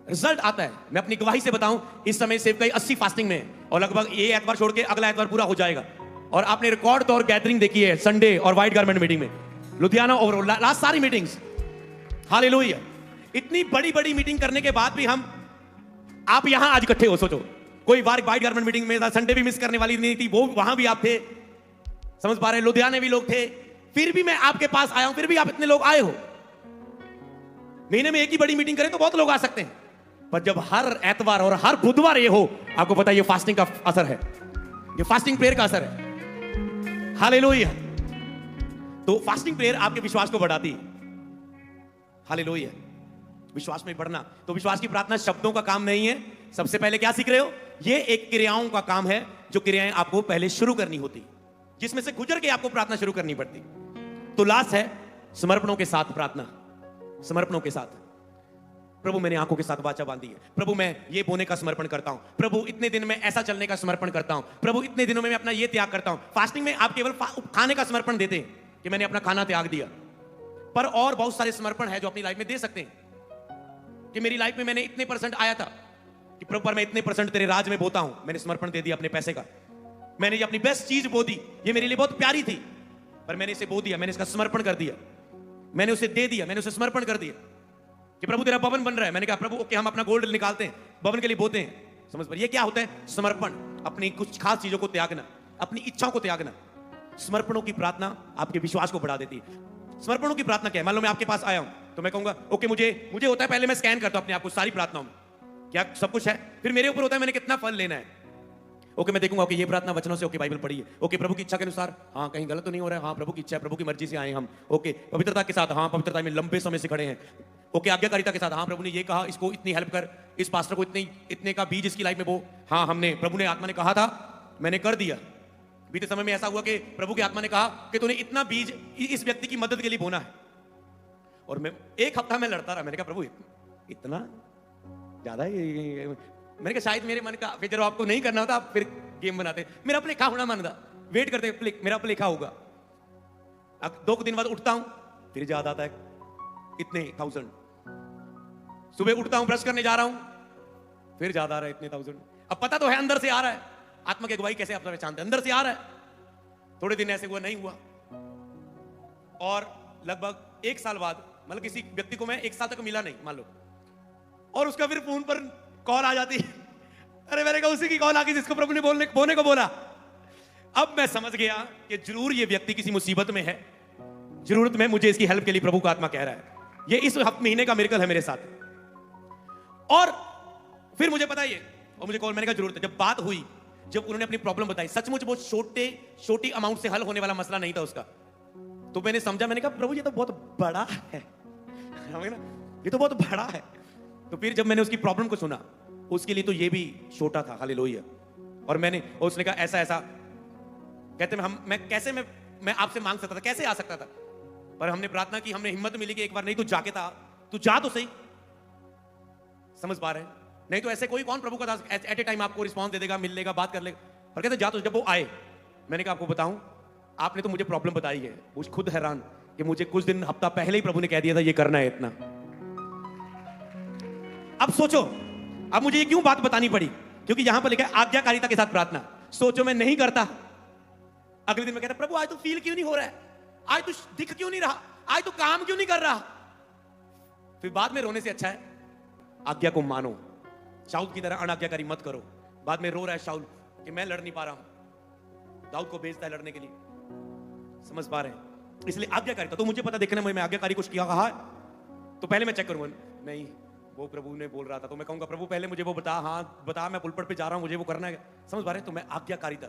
रिजल्ट आता है। मैं अपनी गवाही से बताऊं, इस समय सेव कई 80 फास्टिंग में और लगभग ये एतवार छोड़ के अगला एतवार पूरा हो जाएगा। और आपने रिकॉर्ड तौर गैदरिंग देखी है संडे और व्हाइट गारमेंट मीटिंग में, लुधियाना और लास्ट सारी मीटिंग्स। हालेलुया। इतनी बड़ी बड़ी मीटिंग करने के बाद भी आप यहां आज इकट्ठे हो। सोचो, कोई बार व्हाइट गारमेंट मीटिंग में संडे भी मिस करने वाली नहीं थी, वो वहां भी आप थे। समझ पा रहे? लुधियाना भी लोग थे, फिर भी मैं आपके पास आया हूं, फिर भी आप इतने लोग आए हो। महीने में एक ही बड़ी मीटिंग करें तो बहुत लोग आ सकते हैं, पर जब हर एतवार और हर बुधवार ये हो, आपको पता है ये फास्टिंग का असर है, ये फास्टिंग प्रेयर का असर है। हालेलुया। तो फास्टिंग प्रेयर आपके विश्वास को बढ़ाती है। हालेलुया। विश्वास में बढ़ना, तो विश्वास की प्रार्थना शब्दों का काम नहीं है, सबसे पहले क्या सीख रहे हो? ये एक क्रियाओं का काम है, जो क्रियाएं आपको पहले शुरू करनी होती, जिसमें से गुजर के आपको प्रार्थना शुरू करनी पड़ती। तो लास्ट है समर्पणों के साथ प्रार्थना। समर्पणों के साथ, प्रभु मैंने आंखों के साथ वाचा बांधी है, प्रभु मैं ये बोने का समर्पण करता हूं, प्रभु इतने दिन में ऐसा चलने का समर्पण करता हूं, प्रभु इतने दिनों में मैं अपना ये त्याग करता हूं। फास्टिंग में आप केवल खाने का समर्पण देते हैं कि मैंने अपना खाना त्याग दिया, पर और बहुत सारे समर्पण है जो अपनी लाइफ में दे सकते हैं कि मेरी लाइफ में मैंने इतने परसेंट आया था कि प्रभु पर मैं इतने परसेंट तेरे राज में बोता हूं, मैंने समर्पण दे दिया अपने पैसे का, मैंने ये अपनी बेस्ट चीज बो दी, ये मेरे लिए बहुत प्यारी थी पर मैंने इसे बो दिया, मैंने इसका समर्पण कर दिया, मैंने उसे दे दिया, मैंने उसे समर्पण कर दिया कि प्रभु तेरा भवन बन रहा है। मैंने कहा प्रभु ओके, हम अपना गोल्ड निकालते हैं, भवन के लिए बोते हैं। समझ पर ये क्या होता है? समर्पण, अपनी कुछ खास चीजों को त्यागना, अपनी इच्छाओं को त्यागना। समर्पणों की प्रार्थना आपके विश्वास को बढ़ा देती है। समर्पणों की प्रार्थना क्या है? मान लो मैं आपके पास आया हूं तो मैं कहूंगा ओके, मुझे होता है पहले मैं स्कैन करता हूं अपने आप को सारी प्रार्थनाओं में, क्या सब कुछ है, फिर मेरे ऊपर होता है मैंने कितना फल लेना है। ओके मैं देखूंगा ओके ये प्रार्थना वचनों से, ओके बाइबल पढ़ी है, ओके प्रभु की इच्छा के अनुसार, हाँ कहीं गलत तो नहीं हो रहा है, हाँ प्रभु की इच्छा है, प्रभु की मर्जी से आए हम, ओके पवित्रता के साथ, हाँ पवित्रता में लंबे समय से खड़े हैं, ओके आज्ञाकारिता के साथ, हाँ प्रभु ने ये कहा इसको इतनी हेल्प कर, इस पास्टर को इतने का बीज इसकी लाइफ में बो, हाँ हमने, प्रभु ने आत्मा ने कहा था मैंने कर दिया। बीते समय में ऐसा हुआ कि प्रभु की आत्मा ने कहा कि तूने इतना बीज इस व्यक्ति की मदद के लिए बोना है, और मैं एक हफ्ता में लड़ता रहा, मैंने कहा प्रभु इतना ज्यादा ही, मैंने कहा शायद मेरे मन का, फिर जब आपको नहीं करना होता आप फिर गेम बनाते, मेरा प्लेखा होना मन था, वेट करते मेरा प्लेखा होगा। अब 2 दिन बाद उठता हूं फिर याद आता है इतने 1000, सुबह उठता हूं ब्रश करने जा रहा हूं फिर याद आ रहा है इतने 1000। अब पता तो है अंदर से आ रहा है, आत्मा की अगुवाई कैसे आप पहचानते हैं? अंदर से आ रहा है। थोड़े दिन ऐसे हुआ नहीं हुआ, और लगभग 1 साल बाद, मतलब किसी व्यक्ति को मैं 1 साल तक मिला नहीं मान लो, और उसका फिर फोन पर कॉल आ जाती है, अरे मैंने कहा उसी की कॉल आ गई जिसको प्रभु ने बोने को बोला। अब मैं समझ गया कि जरूर ये व्यक्ति किसी मुसीबत में है, जरूरत में मुझे इसकी हेल्प के लिए प्रभु का आत्मा कह रहा है। ये इस महीने का मिरेकल है मेरे साथ। और फिर मुझे पता ये, और मुझे कॉल, मैंने कहा जरूरत है। जब बात हुई, जब उन्होंने अपनी प्रॉब्लम बताई, सचमुच वो छोटी अमाउंट से हल होने वाला मसला नहीं था उसका, तो मैंने समझा, मैंने कहा प्रभु ये तो बहुत बड़ा है, ये तो बहुत बड़ा है। तो फिर जब मैंने उसकी प्रॉब्लम को सुना, उसके लिए तो ये भी छोटा था, हालेलुया। और उसने कहा ऐसा ऐसा, कहते मैं आपसे मांग सकता था, कैसे आ सकता था, पर हमने प्रार्थना की, हमने हिम्मत मिली कि एक बार नहीं, तू जाके था, तू जा तो सही। समझ पा रहे हैं? नहीं तो ऐसे कौन प्रभु का एट ए टाइम आपको रिस्पॉन्स दे देगा, मिल लेगा, बात कर लेगा। और कहते जा तो। जब वो आए, मैंने कहा आपको बताऊं, आपने तो मुझे प्रॉब्लम बताई है, वो खुद हैरान कि मुझे कुछ दिन हफ्ता पहले ही प्रभु ने कह दिया था ये करना है इतना। अब सोचो, अब मुझे ये क्यों बात बतानी पड़ी? क्योंकि यहां पर लिखा है आज्ञाकारिता के साथ प्रार्थना। सोचो मैं नहीं करता, अगले दिन मैं कहता प्रभु आज तो फील क्यों नहीं हो रहा है, आज तो दिख क्यों नहीं रहा, आज तो काम क्यों नहीं कर रहा। फिर बाद में रोने से अच्छा है आज्ञा को मानो, शाऊल की तरह अनाज्ञाकारी मत करो। बाद में रो रहा है शाऊल कि मैं लड़ नहीं पा रहा हूं, दाऊद को भेजता है लड़ने के लिए। समझ पा रहे हैं? इसलिए आज्ञाकारिता, तो मुझे पता देखना मैं आज्ञाकारी कुछ किया कहा है तो पहले मैं चेक करूंगा, नहीं वो प्रभु ने बोल रहा था तो मैं कहूंगा प्रभु पहले मुझे वो बता, हाँ बता, मैं पुलपट पे जा रहा हूं, मुझे वो करना है। समझ पा रहे हैं? तो मैं आज्ञाकारिता।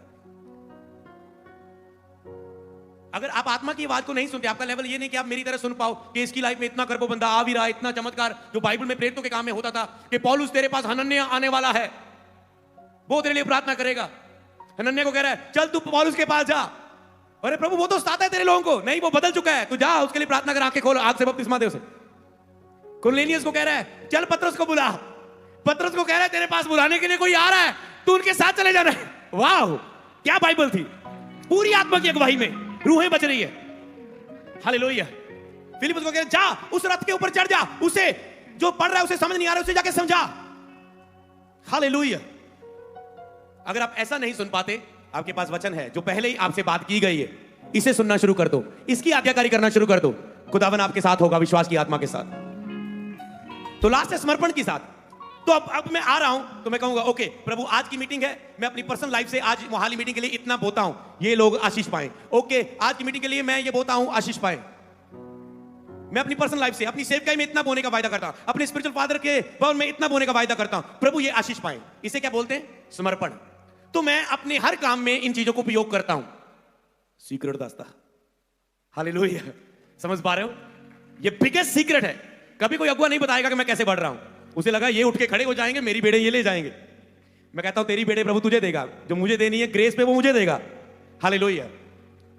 अगर आप आत्मा की आवाज को नहीं सुनते, आपका लेवल ये नहीं कि आप मेरी तरह सुन पाओ कि इसकी लाइफ में इतना करबो बंदा आ भी रहा है, इतना चमत्कार जो बाइबल में प्रेरितों के काम में होता था कि पौलुस तेरे पास हनन्याह आने वाला है, वो तेरे लिए प्रार्थना करेगा। हनन्याह को कह रहा है चल तू पौलुस के पास जा। अरे प्रभु वो तो सताता है तेरे लोगों को, नहीं वो बदल चुका है, तू जा उसके लिए प्रार्थना कर, आंखें खोल, आग से बपतिस्मा दे उसे। कुरनेलियस को कह रहा है चल पतरस को बुला, पतरस को कह रहा है तेरे पास बुलाने के लिए कोई आ रहा है, तू उनके साथ चले जाना है। वाह क्या बाइबल थी, पूरी आत्मा की अगुवाई में रूहें बच रही है। हालेलुया। फिलिप्पुस को कह जा उस रथ के ऊपर चढ़ जा, उसे जो पढ़ रहा है उसे समझ नहीं आ रहा, उसे जाके समझा। हालेलुया। अगर आप ऐसा नहीं सुन पाते, आपके पास वचन है जो पहले ही आपसे बात की गई है, इसे सुनना शुरू कर दो, इसकी आज्ञाकारी करना शुरू कर दो, खुदावन आपके साथ होगा विश्वास की आत्मा के साथ। तो लास्ट है समर्पण के साथ। तो अब मैं आ रहा हूं तो मैं कहूंगा ओके प्रभु आज की मीटिंग है, मैं अपनी पर्सनल लाइफ से आज मोहाली मीटिंग के लिए इतना बोता हूं, ये लोग आशीष पाएं। ओके आज की मीटिंग के लिए मैं ये बोता हूं, आशीष पाएं। मैं अपनी पर्सनल लाइफ से, अपनी सेवकाई में इतना बोने का वायदा करता हूं, अपने स्पिरिचुअल फादर के भवन में इतना बोने का वायदा करता हूं, प्रभु ये आशीष पाएं। इसे क्या बोलते हैं? समर्पण। तो मैं अपने हर काम में इन चीजों को उपयोग करता हूं। सीक्रेट दास्ता। हालेलुया। समझ पा रहे हो? ये बिगेस्ट सीक्रेट है। कभी कोई अगुआ नहीं बताएगा कि मैं कैसे बढ़ रहा हूं, उसे लगा ये उठ के खड़े हो जाएंगे, मेरी बेड़े ये ले जाएंगे। मैं कहता हूं तेरी बेड़े प्रभु तुझे देगा, जो मुझे देनी है ग्रेस पे वो मुझे देगा। हालेलुया।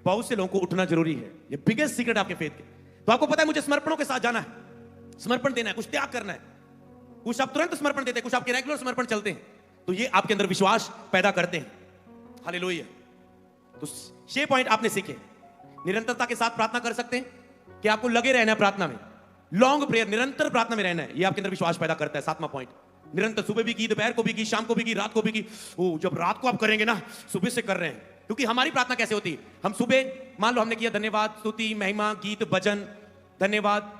बहुत से लोगों को उठना जरूरी है, ये बिगेस्ट सीक्रेट आपके फेथ के। तो आपको पता है मुझे समर्पणों के साथ जाना है, समर्पण देना है, कुछ त्याग करना है। कुछ आप तुरंत समर्पण देते हैं, कुछ आपके रेगुलर समर्पण चलते हैं, तो ये आपके अंदर विश्वास पैदा करते हैं। हालेलुया। तो 6 पॉइंट आपने सीखे। निरंतरता के साथ प्रार्थना कर सकते हैं कि आपको लगे रहना है प्रार्थना में, लॉन्ग प्रेयर, निरंतर प्रार्थना में रहना है, ये आपके अंदर विश्वास पैदा करता है। 7वां पॉइंट, निरंतर, सुबह भी की, दोपहर को भी की, शाम को भी की, रात को भी की। जब रात को आप करेंगे ना, सुबह से कर रहे हैं, क्योंकि हमारी प्रार्थना कैसे होती है, हम सुबह मान लो हमने किया धन्यवाद, स्तुति, महिमा, गीत, भजन, धन्यवाद,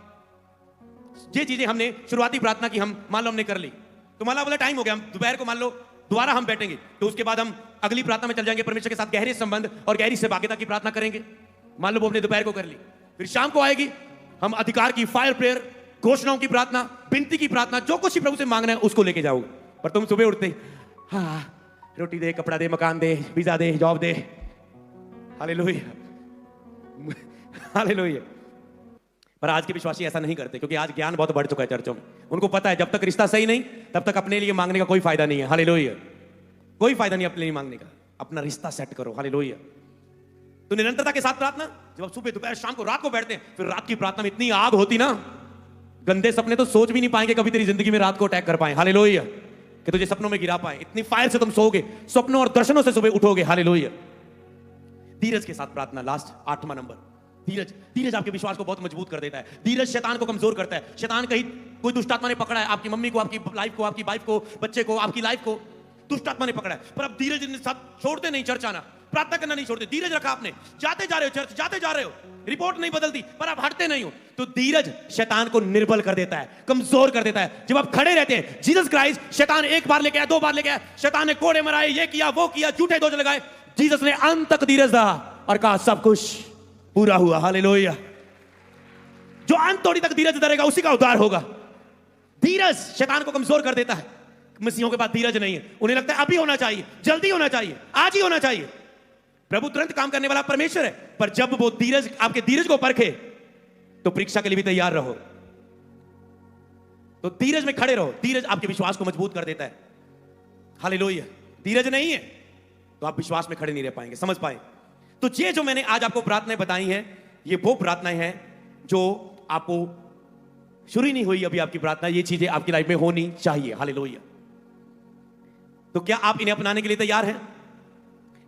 ये चीजें हमने शुरुआती प्रार्थना की, हम मान लो हमने कर ली, तो मान लो वाला टाइम हो गया, हम दोपहर को मान लो दोबारा हम बैठेंगे, तो उसके बाद हम अगली प्रार्थना में चल जाएंगे, परमेश्वर के साथ गहरे संबंध और गहरी सहभागिता की प्रार्थना करेंगे। मान लो वो हमने दोपहर को कर ली, फिर शाम को आएगी, हम अधिकार की फायर प्रेयर, घोषणाओं की प्रार्थना, विनती की प्रार्थना, जो कुछ भी प्रभु से मांगना है उसको लेके जाओगे। पर तुम सुबह उठते हाँ, रोटी दे, कपड़ा दे, मकान दे, वीजा दे, जॉब दे। Hallelujah, hallelujah. पर आज के विश्वासी ऐसा नहीं करते, क्योंकि आज ज्ञान बहुत बढ़ चुका है चर्चों में। उनको पता है जब तक रिश्ता सही नहीं, तब तक अपने लिए मांगने का कोई फायदा नहीं है। हालेलुया। कोई फायदा नहीं अपने लिए मांगने का, अपना रिश्ता सेट करो। हालेलुया। तो निरंतरता के साथ प्रार्थना, जब आप सुबह, दोपहर, शाम को, रात को बैठते हैं, फिर रात की प्रार्थना में इतनी आग होती ना, गंदे सपने तो सोच भी नहीं पाएंगे कभी तेरी जिंदगी में रात को अटैक कर पाए। हालेलुया। कि तुझे सपनों में गिरा पाए, इतनी फायर से तुम सोओगे, सपनों और दर्शनों से सुबह उठोगे। हालेलुया। धीरज के साथ प्रार्थना, लास्ट 8वां नंबर, धीरज। धीरज आपके विश्वास को बहुत मजबूत कर देता है। धीरज शैतान को कमजोर करता है। शैतान कहीं कोई दुष्ट आत्मा ने पकड़ा है, आपकी मम्मी को, आपकी लाइफ को, आपकी वाइफ को, बच्चे को, आपकी लाइफ को दुष्ट आत्मा ने पकड़ा है, पर अब धीरज के साथ छोड़ते नहीं चर्च आना, प्रार्थना करना नहीं छोड़ते। धीरज रखा आपने, जाते जा रहे हो चर्च, जाते जा रहे हो, रिपोर्ट नहीं बदलती, पर आप हटते नहीं हो। तो धीरज शैतान को निर्बल कर देता है, कमजोर कर देता है। जब आप खड़े रहते हैं, जीसस क्राइस्ट, शैतान एक बार लेके आया, 2 बार लेके आया, शैतान ने कोड़े मराए, ये किया, वो किया, झूठे दोष लगाए, जीसस ने अंत तक धीरज रहा और कहा सब कुछ पूरा हुआ। हालेलुया। जो अंत तोड़ी तक धीरज धरेगा उसी का उद्धार होगा। धीरज शैतान को कमजोर कर देता है। मसीहों के पास धीरज नहीं है, उन्हें लगता है अभी होना चाहिए, जल्दी होना चाहिए, आज ही होना चाहिए। प्रभु तुरंत काम करने वाला परमेश्वर है, पर जब वो धीरज, आपके धीरज को परखे, तो परीक्षा के लिए भी तैयार रहो। तो धीरज में खड़े रहो। धीरज आपके विश्वास को मजबूत कर देता है। हालेलुया। धीरज नहीं है तो आप विश्वास में खड़े नहीं रह पाएंगे, समझ पाए। तो ये जो मैंने आज आपको प्रार्थनाएं बताई हैं, ये वो प्रार्थनाएं हैं जो आपको शुरू ही नहीं हुई अभी आपकी प्रार्थना, ये चीजें आपकी लाइफ में होनी चाहिए। हालेलुया। तो क्या आप इन्हें अपनाने के लिए तैयार हैं?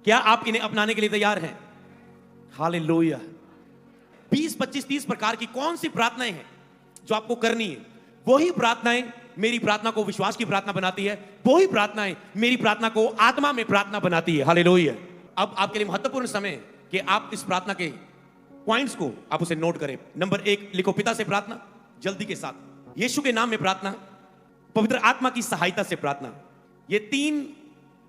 क्या आप इन्हें अपनाने के लिए तैयार हैं? हालेलुया। 20, 25, 30 प्रकार की कौन सी प्रार्थनाएं हैं जो आपको करनी है? वही प्रार्थनाएं मेरी प्रार्थना को विश्वास की प्रार्थना बनाती है, वही प्रार्थनाएं मेरी प्रार्थना को आत्मा में प्रार्थना बनाती है। हालेलुया। अब आपके लिए महत्वपूर्ण समय है कि आप इस प्रार्थना के पॉइंट्स को आप उसे नोट करें। नंबर 1 लिखो, पिता से प्रार्थना, जल्दी के साथ। यीशु के नाम में प्रार्थना, पवित्र आत्मा की सहायता से प्रार्थना। ये 3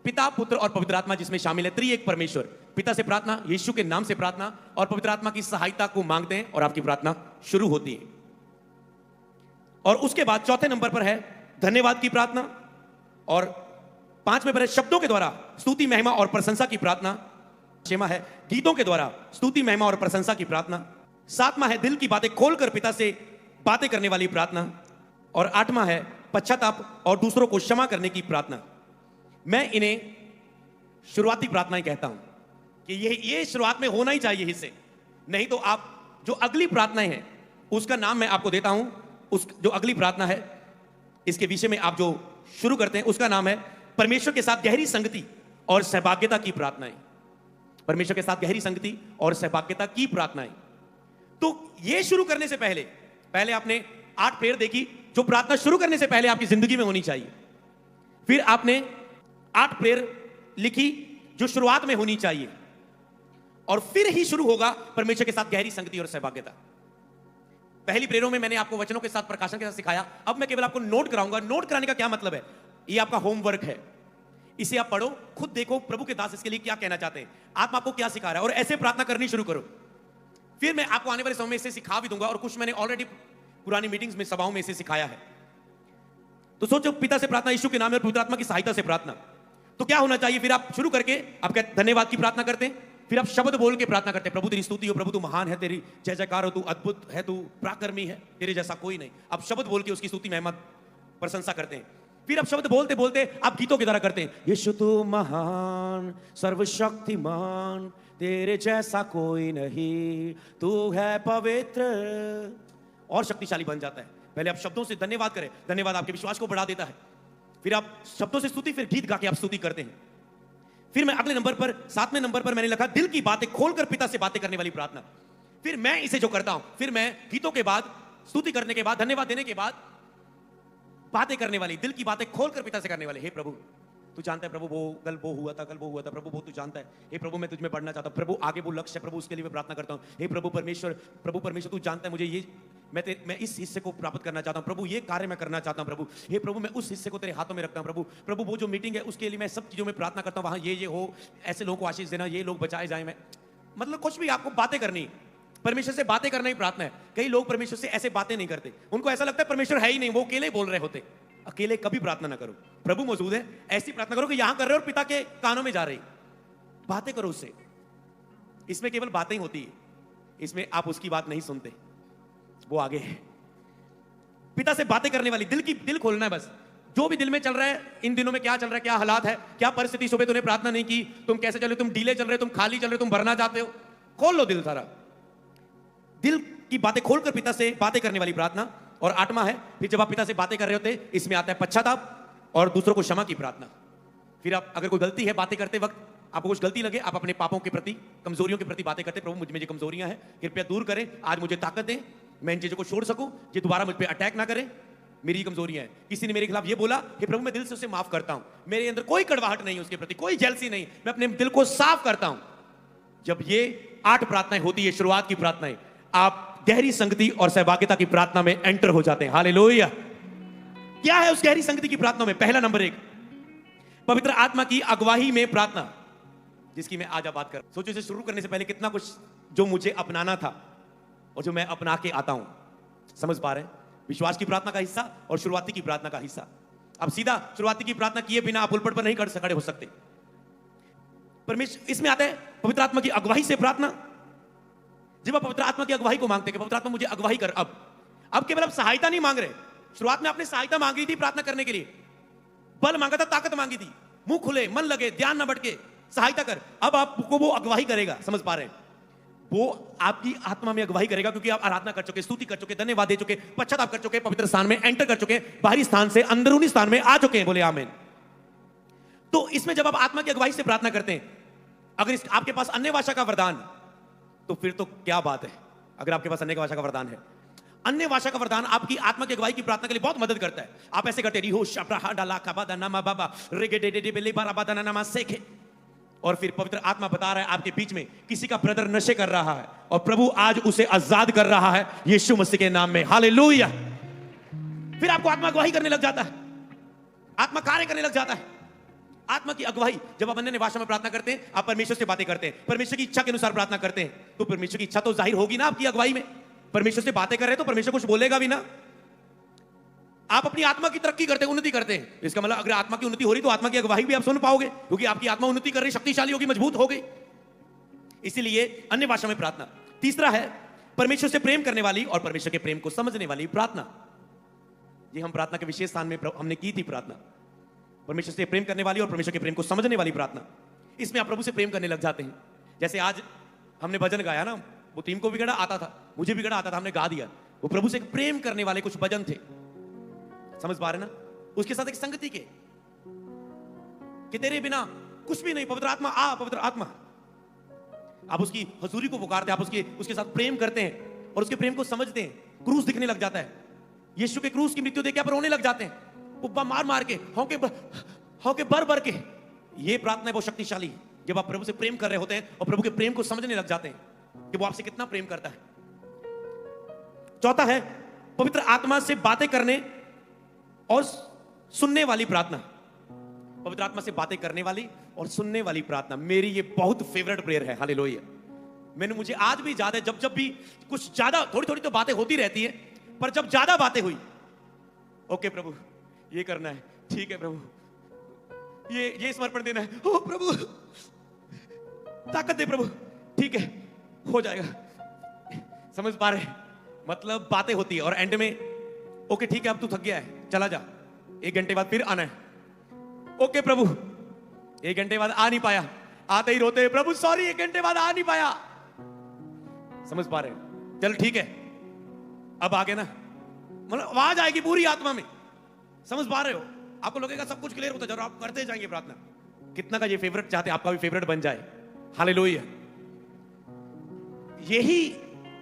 पिता, पुत्र और पवित्र आत्मा जिसमें शामिल है, त्रिएक परमेश्वर। पिता से प्रार्थना, यीशु के नाम से प्रार्थना और पवित्र आत्मा की सहायता को मांगते हैं और आपकी प्रार्थना शुरू होती है। और उसके बाद चौथे नंबर पर है धन्यवाद की प्रार्थना, और 5वें पर है शब्दों के द्वारा स्तुति, महिमा और प्रशंसा की प्रार्थना। 6वां है गीतों के द्वारा स्तुति, महिमा और प्रशंसा की प्रार्थना। 7वां है दिल की बातें खोलकर पिता से बातें करने वाली प्रार्थना। और 8वां है पश्चाताप और दूसरों को क्षमा करने की प्रार्थना। मैं इन्हें शुरुआती प्रार्थनाएं कहता हूं कि ये शुरुआत में होना ही चाहिए हिस्से, नहीं तो आप जो अगली प्रार्थनाएं हैं उसका नाम मैं आपको देता हूं। उस जो अगली प्रार्थना है, इसके विषय में आप जो शुरू करते हैं, उसका नाम है परमेश्वर के साथ गहरी संगति और सहभागिता की प्रार्थनाएं। परमेश्वर के साथ गहरी संगति और सहभागिता की प्रार्थनाएं। तो ये शुरू करने से पहले आपने 8 प्रेयर देखी जो प्रार्थना शुरू करने से पहले आपकी जिंदगी में होनी चाहिए। फिर आपने 8 प्रेयर लिखी जो शुरुआत में होनी चाहिए, और फिर ही शुरू होगा परमेश्वर के साथ गहरी संगति और सहभागिता। पहली प्रेयरों में मैंने आपको वचनों के साथ, प्रकाशन के साथ सिखाया, अब मैं केवल आपको नोट कराऊंगा। नोट कराने का क्या मतलब है? ये आपका होमवर्क है, इसे आप पढ़ो, खुद देखो प्रभु के दास इसके लिए क्या कहना चाहते हैं, आत्मा आपको क्या सिखा रहा है, और ऐसे प्रार्थना करनी शुरू करो। फिर मैं आपको आने वाले समय में इसे सिखा भी दूंगा, और कुछ मैंने ऑलरेडी पुरानी मीटिंग्स में, सभाओं में इसे सिखाया है। तो सोचो, पिता से प्रार्थना, यीशु के नाम में और पवित्र आत्मा की सहायता से प्रार्थना। तो क्या होना चाहिए? फिर आप शुरू करके आप धन्यवाद की प्रार्थना करते हैं, फिर आप शब्द बोल के प्रार्थना करते हैं, प्रभु तेरी स्तुति हो, प्रभु तू महान है, तेरी जय जयकार हो, तू अद्भुत है, तू पराक्रमी है, तेरे जैसा कोई नहीं। आप शब्द बोल के उसकी स्तुति, महिमा प्रशंसा करते हैं। फिर आप शब्द बोलते बोलते आप गीतों की तरह करते हैं, यीशु तू महान सर्वशक्तिमान, तेरे जैसा कोई नहीं, तू है पवित्र, और शक्तिशाली बन जाता है। पहले आप शब्दों से धन्यवाद करें, धन्यवाद आपके विश्वास को बढ़ा देता है। फिर आप शब्दों से स्तुति, फिर गीत गा के आप स्तुति करते हैं। फिर मैं अगले नंबर पर, 7वें नंबर पर मैंने लिखा दिल की बातें खोलकर पिता से बातें करने वाली प्रार्थना। फिर मैं इसे जो करता हूं, फिर मैं गीतों के बाद, स्तुति करने के बाद, धन्यवाद देने के बाद बातें करने वाली, दिल की बातें खोलकर पिता से करने वाले। हे प्रभु तू जानता है प्रभु, वो कल वो हुआ था, कल वो हुआ था प्रभु, वो तू जानता है। हे प्रभु मैं तुझ में बढ़ना चाहता हूं प्रभु, आगे वो लक्ष्य है प्रभु, उसके लिए मैं प्रार्थना करता हूं। हे प्रभु परमेश्वर, प्रभु परमेश्वर तू जानता है मुझे ये, मैं इस हिस्से को प्राप्त करना चाहता हूं प्रभु, ये कार्य मैं करना चाहता हूं प्रभु। हे प्रभु मैं उस हिस्से को तेरे हाथों में रखता हूं प्रभु। प्रभु वो जो मीटिंग है उसके लिए मैं सब चीजों में प्रार्थना करता हूं, वहां ये हो, ऐसे लोगों को आशीष देना, ये लोग बचाए जाए। मैं मतलब कुछ भी आपको बातें करनी, परमेश्वर से बातें करना ही प्रार्थना है। कई लोग परमेश्वर से ऐसे बातें नहीं करते, उनको ऐसा लगता है परमेश्वर है ही नहीं, वो अकेले बोल रहे होते। अकेले कभी प्रार्थना ना करो, प्रभु मौजूद है। ऐसी प्रार्थना करो कि यहां कर रहे हो और पिता के कानों में जा रही, बातें करो उससे। इसमें केवल बातें ही होती है, इसमें आप उसकी बात नहीं सुनते, वो आगे है। पिता से बातें करने वाली, दिल खोलना है बस। जो भी दिल में चल रहा है, इन दिनों में क्या चल रहा है, क्या हालात है, क्या परिस्थिति, सुबह तूने प्रार्थना नहीं की, तुम कैसे चल रहे हो, तुम ढीले चल रहे हो, तुम खाली चल रहे हो, तुम भरना चाहते हो, खोल लो दिल सारा। दिल की बातें खोलकर पिता से बातें करने वाली प्रार्थना। और 8वां है, फिर जब आप पिता से बातें कर रहे होते, इसमें आता है पश्चाताप और दूसरों को क्षमा की प्रार्थना। फिर आप अगर कोई गलती है, बातें करते वक्त आपको कुछ गलती लगे, आप अपने पापों के प्रति, कमजोरियों के प्रति बातें करते, प्रभु मुझ में ये कमजोरियां हैं, कृपया दूर करें, आज मुझे ताकत दें, मैं इन चीजों को छोड़ सकूं, ये दोबारा मुझ पर अटैक ना करें, मेरी कमजोरियां हैं। किसी ने मेरे खिलाफ ये बोला कि प्रभु मैं दिल से उसे माफ करता हूं, मेरे अंदर कोई कड़वाहट नहीं है उसके प्रति, कोई जेलसी नहीं, मैं अपने दिल को साफ करता हूं। जब ये 8 प्रार्थनाएं होती है, शुरुआत की प्रार्थनाएं, आप गहरी संगति और सहभागिता की प्रार्थना में एंटर हो जाते हैं। हालेलुया। क्या है उस गहरी संगति की प्रार्थना में? पहला नंबर 1, पवित्र आत्मा की अगुवाई में प्रार्थना, जिसकी मैं आज बात कर रहा हूं। सोचो इसे शुरू करने से पहले कितना कुछ जो मुझे अपनाना था और जो मैं अपना के आता हूं, समझ पा रहे हैं? विश्वास की प्रार्थना का हिस्सा और शुरुआती की प्रार्थना का हिस्सा। अब सीधा शुरुआती की प्रार्थना किए बिना आप उलपट पर नहीं खड़े हो सकते। परमेश्वर इसमें आता है पवित्र आत्मा की अगुवाई से प्रार्थना। जब आप पवित्र आत्मा की अगुवाई को मांगते हैं कि पवित्र आत्मा मुझे अगुवाई कर, अब केवल आप सहायता नहीं मांग रहे। शुरुआत में आपने सहायता मांगी थी प्रार्थना करने के लिए, बल मांगा था, ताकत मांगी थी, मुंह खुले, मन लगे, ध्यान न भटके, सहायता कर। अब आपको वो अगुवाई करेगा, समझ पा रहे हैं? वो आपकी आत्मा में अगुवाई करेगा, क्योंकि आप आराधना कर चुके, स्तुति कर चुके, धन्यवाद दे चुके, पश्चाताप कर चुके, पवित्र स्थान में एंटर कर चुके, बाहरी स्थान से अंदरूनी स्थान में आ चुके हैं। बोले आमीन। तो इसमें जब आप आत्मा की अगुवाई से प्रार्थना करते हैं, अगर आपके पास अन्य भाषा का वरदान, तो फिर तो क्या बात है। अगर आपके पास अन्य भाषा का वरदान है, अन्य भाषा का वरदान आपकी आत्मा की अगुवाई की प्रार्थना के लिए बहुत मदद करता है। आप ऐसे करते हैं, और फिर पवित्र आत्मा बता रहा है आपके बीच में किसी का ब्रदर नशे कर रहा है और प्रभु आज उसे आजाद कर रहा है यीशु मसीह के नाम में। हालेलुया। फिर आपको आत्मा अगुवाई करने लग जाता है, आत्मा कार्य करने लग जाता है। आत्मा की अगुवाई, जब आप अन्य भाषा में प्रार्थना करते हैं, आप परमेश्वर से बातें करते हैं, परमेश्वर की इच्छा के अनुसार प्रार्थना करते हैं, तो परमेश्वर की इच्छा तो जाहिर होगी ना आपकी अगुवाई में। परमेश्वर से बातें कर रहे हैं तो परमेश्वर कुछ बोलेगा भी ना। आप अपनी आत्मा की तरक्की करते हैं, उन्नति करते हैं, इसका मतलब अगर आत्मा की उन्नति हो रही तो आत्मा की अगुवाई भी आप सुन पाओगे, क्योंकि आपकी आत्मा उन्नति कर रही, शक्तिशाली होगी, मजबूत हो गई। इसीलिए अन्य भाषा में प्रार्थना। तीसरा है परमेश्वर से प्रेम करने वाली और परमेश्वर के प्रेम को समझने वाली प्रार्थना। ये हम प्रार्थना के विशेष स्थान में हमने की थी प्रार्थना, परमेश्वर से प्रेम करने वाली और परमेश्वर के प्रेम को समझने वाली प्रार्थना। इसमें आप प्रभु से प्रेम करने लग जाते हैं। जैसे आज हमने भजन गाया ना, वो टीम को भी गड़ा आता था, मुझे भी गड़ा आता था, हमने गा दिया। वो प्रभु से प्रेम करने वाले कुछ भजन थे, समझ पा रहे ना? उसके साथ एक संगति के कि तेरे बिना कुछ भी नहीं, पवित्र आत्मा आ, पवित्र आत्मा। आप उसकी हजूरी को पुकारते हैं, आप उसके साथ प्रेम करते हैं और उसके प्रेम को समझते हैं। क्रूस दिखने लग जाता है, यीशु के क्रूस की मृत्यु देख के आप रोने लग जाते हैं, पुब्बा मार मार के, हौके बर बर के। ये प्रार्थना है वो शक्तिशाली है, जब आप प्रभु से प्रेम कर रहे होते हैं और प्रभु के प्रेम को समझने लग जाते हैं कि वो आपसे कितना प्रेम करता है। चौथा है पवित्र आत्मा से बातें करने और सुनने वाली प्रार्थना। पवित्र आत्मा से बातें करने वाली और सुनने वाली प्रार्थना मेरी ये बहुत फेवरेट प्रेयर है। हालेलुया। मुझे आज भी याद है, जब भी कुछ ज्यादा, थोड़ी थोड़ी तो बातें होती रहती है, पर जब ज्यादा बातें हुई, ओके प्रभु ये करना है, ठीक है प्रभु ये समर्पण देना है, ओ प्रभु ताकत दे प्रभु, ठीक है हो जाएगा। समझ पा रहे? मतलब बातें होती है और एंड में ओके ठीक है अब तू थक गया है, चला जा, 1 घंटे बाद फिर आना है। ओके प्रभु, 1 घंटे बाद आ नहीं पाया, आते ही रोते, प्रभु सॉरी 1 घंटे बाद आ नहीं पाया। समझ पा रहे हैं? चल ठीक है, अब आगे ना, मतलब आवाज आएगी पूरी आत्मा में। समझ पा रहे हो? आपको लगेगा सब कुछ क्लियर होता है, आप करते जाएंगे प्रार्थना। कितना का ये फेवरेट चाहते हैं आपका भी फेवरेट बन जाए? हालेलुया। यही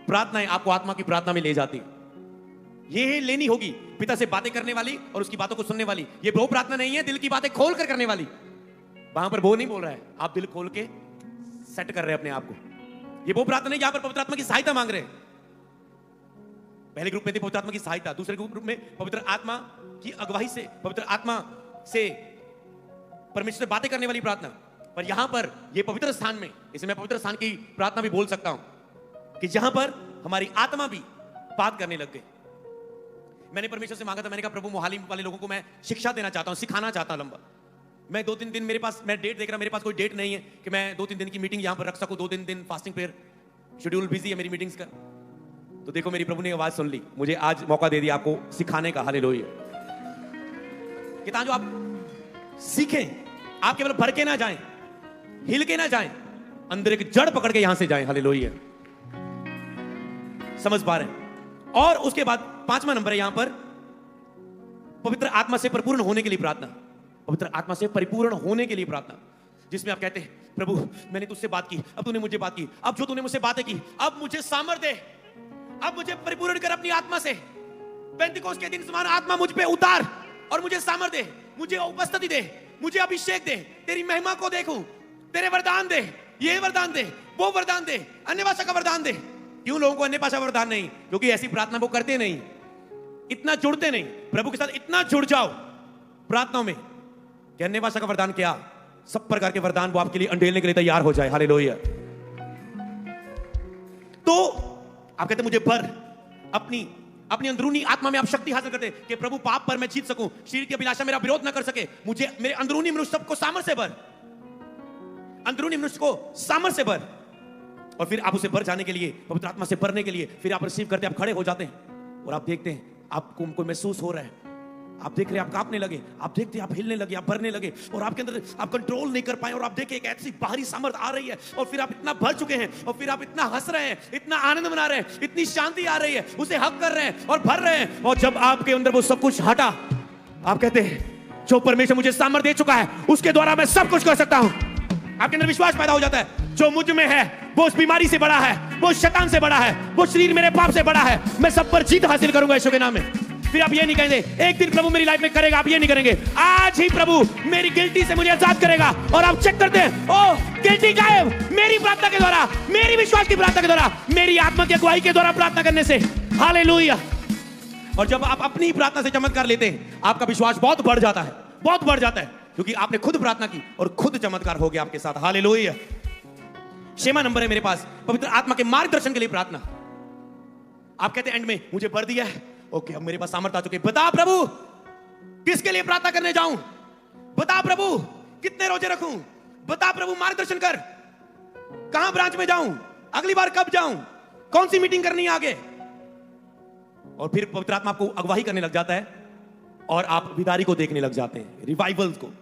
प्रार्थना आपको आत्मा की प्रार्थना में ले जाती है। ये लेनी होगी, पिता से बातें करने वाली और उसकी बातों को सुनने वाली। ये वो प्रार्थना नहीं है दिल की बातें खोल कर करने वाली। वहां पर वो नहीं बोल रहा है, आप दिल खोल के सेट कर रहे हैं अपने आप को। ये वो प्रार्थना नहीं जहां पर पवित्र आत्मा की सहायता मांग रहे हैं। पहले ग्रुप में थी पवित्र आत्मा की सहायता, दूसरे ग्रुप में पवित्र आत्मा की अगुवाई से, पवित्र आत्मा से परमेश्वर से बातें करने वाली प्रार्थना। पर यहां पर ये पवित्र स्थान में, इसे मैं पवित्र स्थान की प्रार्थना भी बोल सकता हूं कि जहां पर हमारी आत्मा भी बात करने लग गई। मैंने परमेश्वर से मांगा था, मैंने कहा प्रभु मोहाली वाले लोगों को मैं शिक्षा देना चाहता हूं, सिखाना चाहता हूं लंबा। मैं 2-3 दिन, मेरे पास, मैं डेट देख रहा, मेरे पास कोई डेट नहीं है कि मैं 2-3 दिन की मीटिंग यहां पर रख सकूं। 2-3 दिन फास्टिंग प्रेयर, शेड्यूल बिजी है मेरी मीटिंग्स का। तो देखो मेरी प्रभु ने आवाज सुन ली, मुझे आज मौका दे दिया आपको सिखाने का। हालेलुया। कि ताकि जो आप सीखें, आप केवल भर के ना जाएं, हिल के ना जाएं, अंदर एक जड़ पकड़ के यहां से जाएं। हालेलुया। समझ पा रहे हैं? और उसके बाद 5वां नंबर है यहां पर पवित्र आत्मा से परिपूर्ण होने के लिए प्रार्थना। पवित्र आत्मा से परिपूर्ण होने के लिए प्रार्थना, जिसमें आप कहते हैं प्रभु मैंने तुझसे बात की, अब तूने मुझे बात की, अब जो तूने मुझसे बातें की, अब मुझे सामर्थ्य दे, अब मुझे परिपूर्ण कर अपनी आत्मा से। पेंतिकोस्त के दिन समान आत्मा मुझ पे उतार और मुझे सामर्थ्य दे, मुझे उपस्थिति दे, मुझे अभिषेक दे, तेरी महिमा को देखूं, तेरे वरदान दे, ये वरदान दे, वो वरदान दे, अन्य भाषा का वरदान दे। क्यों लोगों को अन्य भाषा वरदान नहीं? क्योंकि ऐसी प्रार्थना वो करते नहीं, इतना जुड़ते नहीं प्रभु के साथ। इतना जुड़ जाओ प्रार्थनाओं में कि अन्य भाषा का वरदान क्या, सब प्रकार के वरदान वो आपके लिए अंडेलने के लिए तैयार हो जाए। हालेलुया। तो आप कहते मुझे भर, अपनी अंदरूनी आत्मा में आप शक्ति हासिल करते कि प्रभु पाप पर मैं जीत सकूं, शरीर की अभिलाषा मेरा विरोध ना कर सके, मुझे मेरे अंदरूनी मनुष्य को सामर्थ्य से भर, अंदरूनी मनुष्य को सामर्थ्य से भर। और फिर आप उसे भर जाने के लिए, पवित्र आत्मा से भरने के लिए, फिर आप रिसीव करते, आप खड़े हो जाते हैं और आप देखते हैं आपको कोई महसूस हो रहा है, आप देख रहे हैं आप कांपने लगे, आप देखते हैं आप हिलने लगे, आप भरने लगे और आपके अंदर आप कंट्रोल नहीं कर पाए और आप देखें एक ऐसी बाहरी सामर्थ आ रही है और फिर आप इतना भर चुके हैं और फिर आप इतना हंस रहे हैं, इतना आनंद मना रहे हैं, इतनी शांति आ रही है, उसे हक कर रहे हैं और भर रहे हैं। और जब आपके अंदर वो सब कुछ हटा, आप कहते हैं जो परमेश्वर मुझे सामर्थ दे चुका है उसके द्वारा मैं सब कुछ कर सकता हूं। आपके अंदर विश्वास पैदा हो जाता है, जो मुझ में है वो उस बीमारी से बड़ा है, वो शैतान से बड़ा है, वो शरीर मेरे पाप से बड़ा है, मैं सब पर जीत हासिल करूंगा यीशु के नाम में। फिर आप ये नहीं कहेंगे एक दिन प्रभु मेरी लाइफ में करेगा, आप ये नहीं करेंगे, आज ही प्रभु मेरी गिल्टी से मुझे आजाद करेगा। और आप चेक करते हैं, ओ गिल्टी गायब, मेरी प्रार्थना के द्वारा, मेरी विश्वास की प्रार्थना के द्वारा, मेरी आत्मा की अगुवाई के द्वारा प्रार्थना करने से। हालेलुया। और जब आप अपनी प्रार्थना से चमत्कार लेते हैं, आपका विश्वास बहुत बढ़ जाता है, बहुत बढ़ जाता है, क्योंकि आपने खुद प्रार्थना की और खुद चमत्कार हो गया आपके साथ। हालेलुया। 6वां नंबर है मेरे पास पवित्र आत्मा के मार्गदर्शन के लिए प्रार्थना। आप कहते हैं एंड में मुझे भर दिया है, ओके अब मेरे पास सामर्थ आ चुके, बता प्रभु किसके लिए प्रार्थना करने जाऊं, बता प्रभु कितने रोजे रखूं, बता प्रभु मार्गदर्शन कर, कहां ब्रांच में जाऊं, अगली बार कब जाऊं, कौन सी मीटिंग करनी है आगे। और फिर पवित्र आत्मा आपको अगुवाई करने लग जाता है और आप विदारी को देखने लग जाते हैं, रिवाइवल्स को।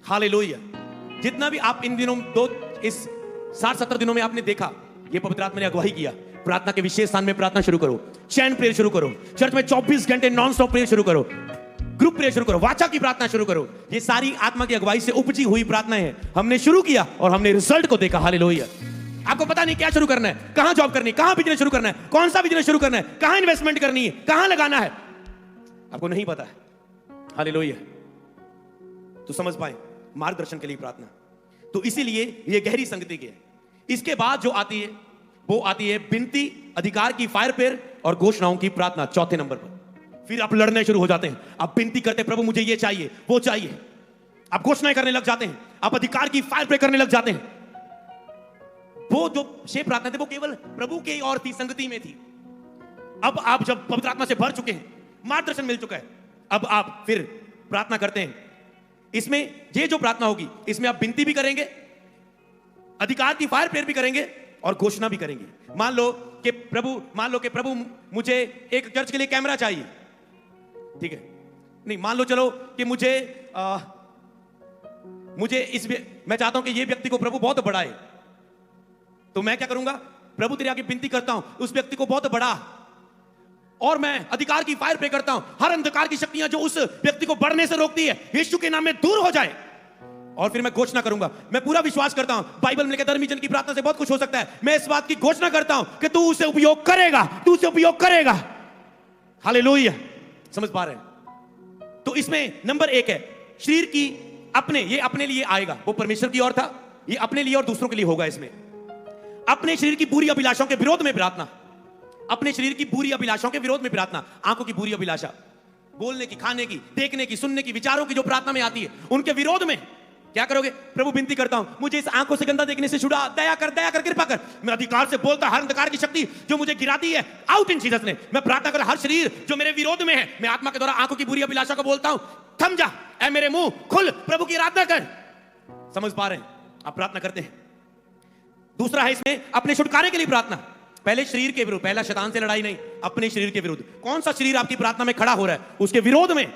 हालेलुया। जितना भी आप इन दिनों इस 60-70 दिनों में आपने देखा, ये पवित्र आत्मा ने अगुवाई किया। प्रार्थना के विशेष स्थान में प्रार्थना शुरू करो, चैन प्रेयर शुरू करो, चर्च में 24 घंटे नॉन स्टॉप प्रेयर शुरू करो, ग्रुप प्रेयर शुरू करो, वाचा की प्रार्थना शुरू करो। ये सारी आत्मा की अगुवाई से उपजी हुई प्रार्थनाएं हैं। हमने शुरू किया और हमने रिजल्ट को देखा। हालेलुया। आपको पता नहीं क्या शुरू करना है, कहां जॉब करनी है, कहां बिजनेस शुरू करना है, कौन सा बिजनेस शुरू करना है, कहां इन्वेस्टमेंट करनी है, कहां लगाना है, आपको नहीं पता है। हालेलुया। तो समझ पाए मार्गदर्शन के लिए प्रार्थना। तो इसीलिए ये गहरी संगति की है। इसके बाद जो आती है वो आती है विनती, अधिकार की फायर प्रेयर और घोषणाओं की प्रार्थना 4थे नंबर पर। फिर आप लड़ने शुरू हो जाते हैं, आप विनती करते हैं प्रभु मुझे ये चाहिए वो चाहिए, आप घोषणाएं करने लग जाते हैं, आप अधिकार की फायर प्रेयर करने लग जाते हैं। वो जो 6 प्रार्थना थे वो केवल प्रभु की और थी, संगति में थी। अब आप जब पवित्र आत्मा से भर चुके हैं, मार्गदर्शन मिल चुका है, अब आप फिर प्रार्थना करते हैं। इसमें ये जो प्रार्थना होगी इसमें आप विनती भी करेंगे, अधिकार की फायर प्रेयर भी करेंगे और घोषणा भी करेंगे। मान लो कि प्रभु मुझे एक चर्च के लिए कैमरा चाहिए, ठीक है, नहीं, मान लो चलो कि मुझे मैं चाहता हूं कि ये व्यक्ति को प्रभु बहुत बढ़ाए, तो मैं क्या करूंगा? प्रभु तेरे आगे विनती करता हूं उस व्यक्ति को बहुत बढ़ा, और मैं अधिकार की फायर पे करता हूं, हर अंधकार की शक्तियां जो उस व्यक्ति को बढ़ने से रोकती है यीशु के नाम में दूर हो जाए। और फिर मैं घोषणा करूंगा, मैं पूरा विश्वास करता हूं बाइबल में लिखा धर्मी जन की प्रार्थना से बहुत कुछ हो सकता है। मैं इस बात की घोषणा करता हूं कि तू उसे उपयोग करेगा, तू उसे उपयोग करेगा। हालेलुया, समझ पा रहे हैं? तो इसमें नंबर 1 है शरीर की ये अपने लिए आएगा, वो परमेश्वर की ओर था, ये अपने लिए और दूसरों के लिए होगा। इसमें अपने शरीर की बुरी अभिलाषाओं के विरोध में प्रार्थना, अपने शरीर की बुरी अभिलाषाओं के विरोध में प्रार्थना, आंखों की बुरी अभिलाषा, बोलने की, खाने की, देखने की, सुनने की, विचारों की जो प्रार्थना में आती है, उनके विरोध में क्या करोगे? प्रभु विनती करता हूं मुझे इस आंखों से गंदा देखने से छुड़ा, दया कर, कृपा कर। मैं अधिकार से बोलता, हर अंधकार की शक्ति जो मुझे गिराती है, आउट इन जीसस नेम। मैं प्रार्थना कर, हर शरीर जो मेरे विरोध में है, मैं आत्मा के द्वारा आंखों की बुरी अभिलाषा को बोलता हूं, थम जा ऐ मेरे मुंह, खुल, प्रभु की आराधना कर। समझ पा रहे हैं? आप प्रार्थना करते हैं। दूसरा है इसमें अपने छुटकारे के लिए प्रार्थना। पहले शरीर के विरुद्ध, पहला शैतान से लड़ाई नहीं, अपने शरीर के विरुद्ध। कौन सा शरीर आपकी प्रार्थना में खड़ा हो रहा है, उसके विरोध में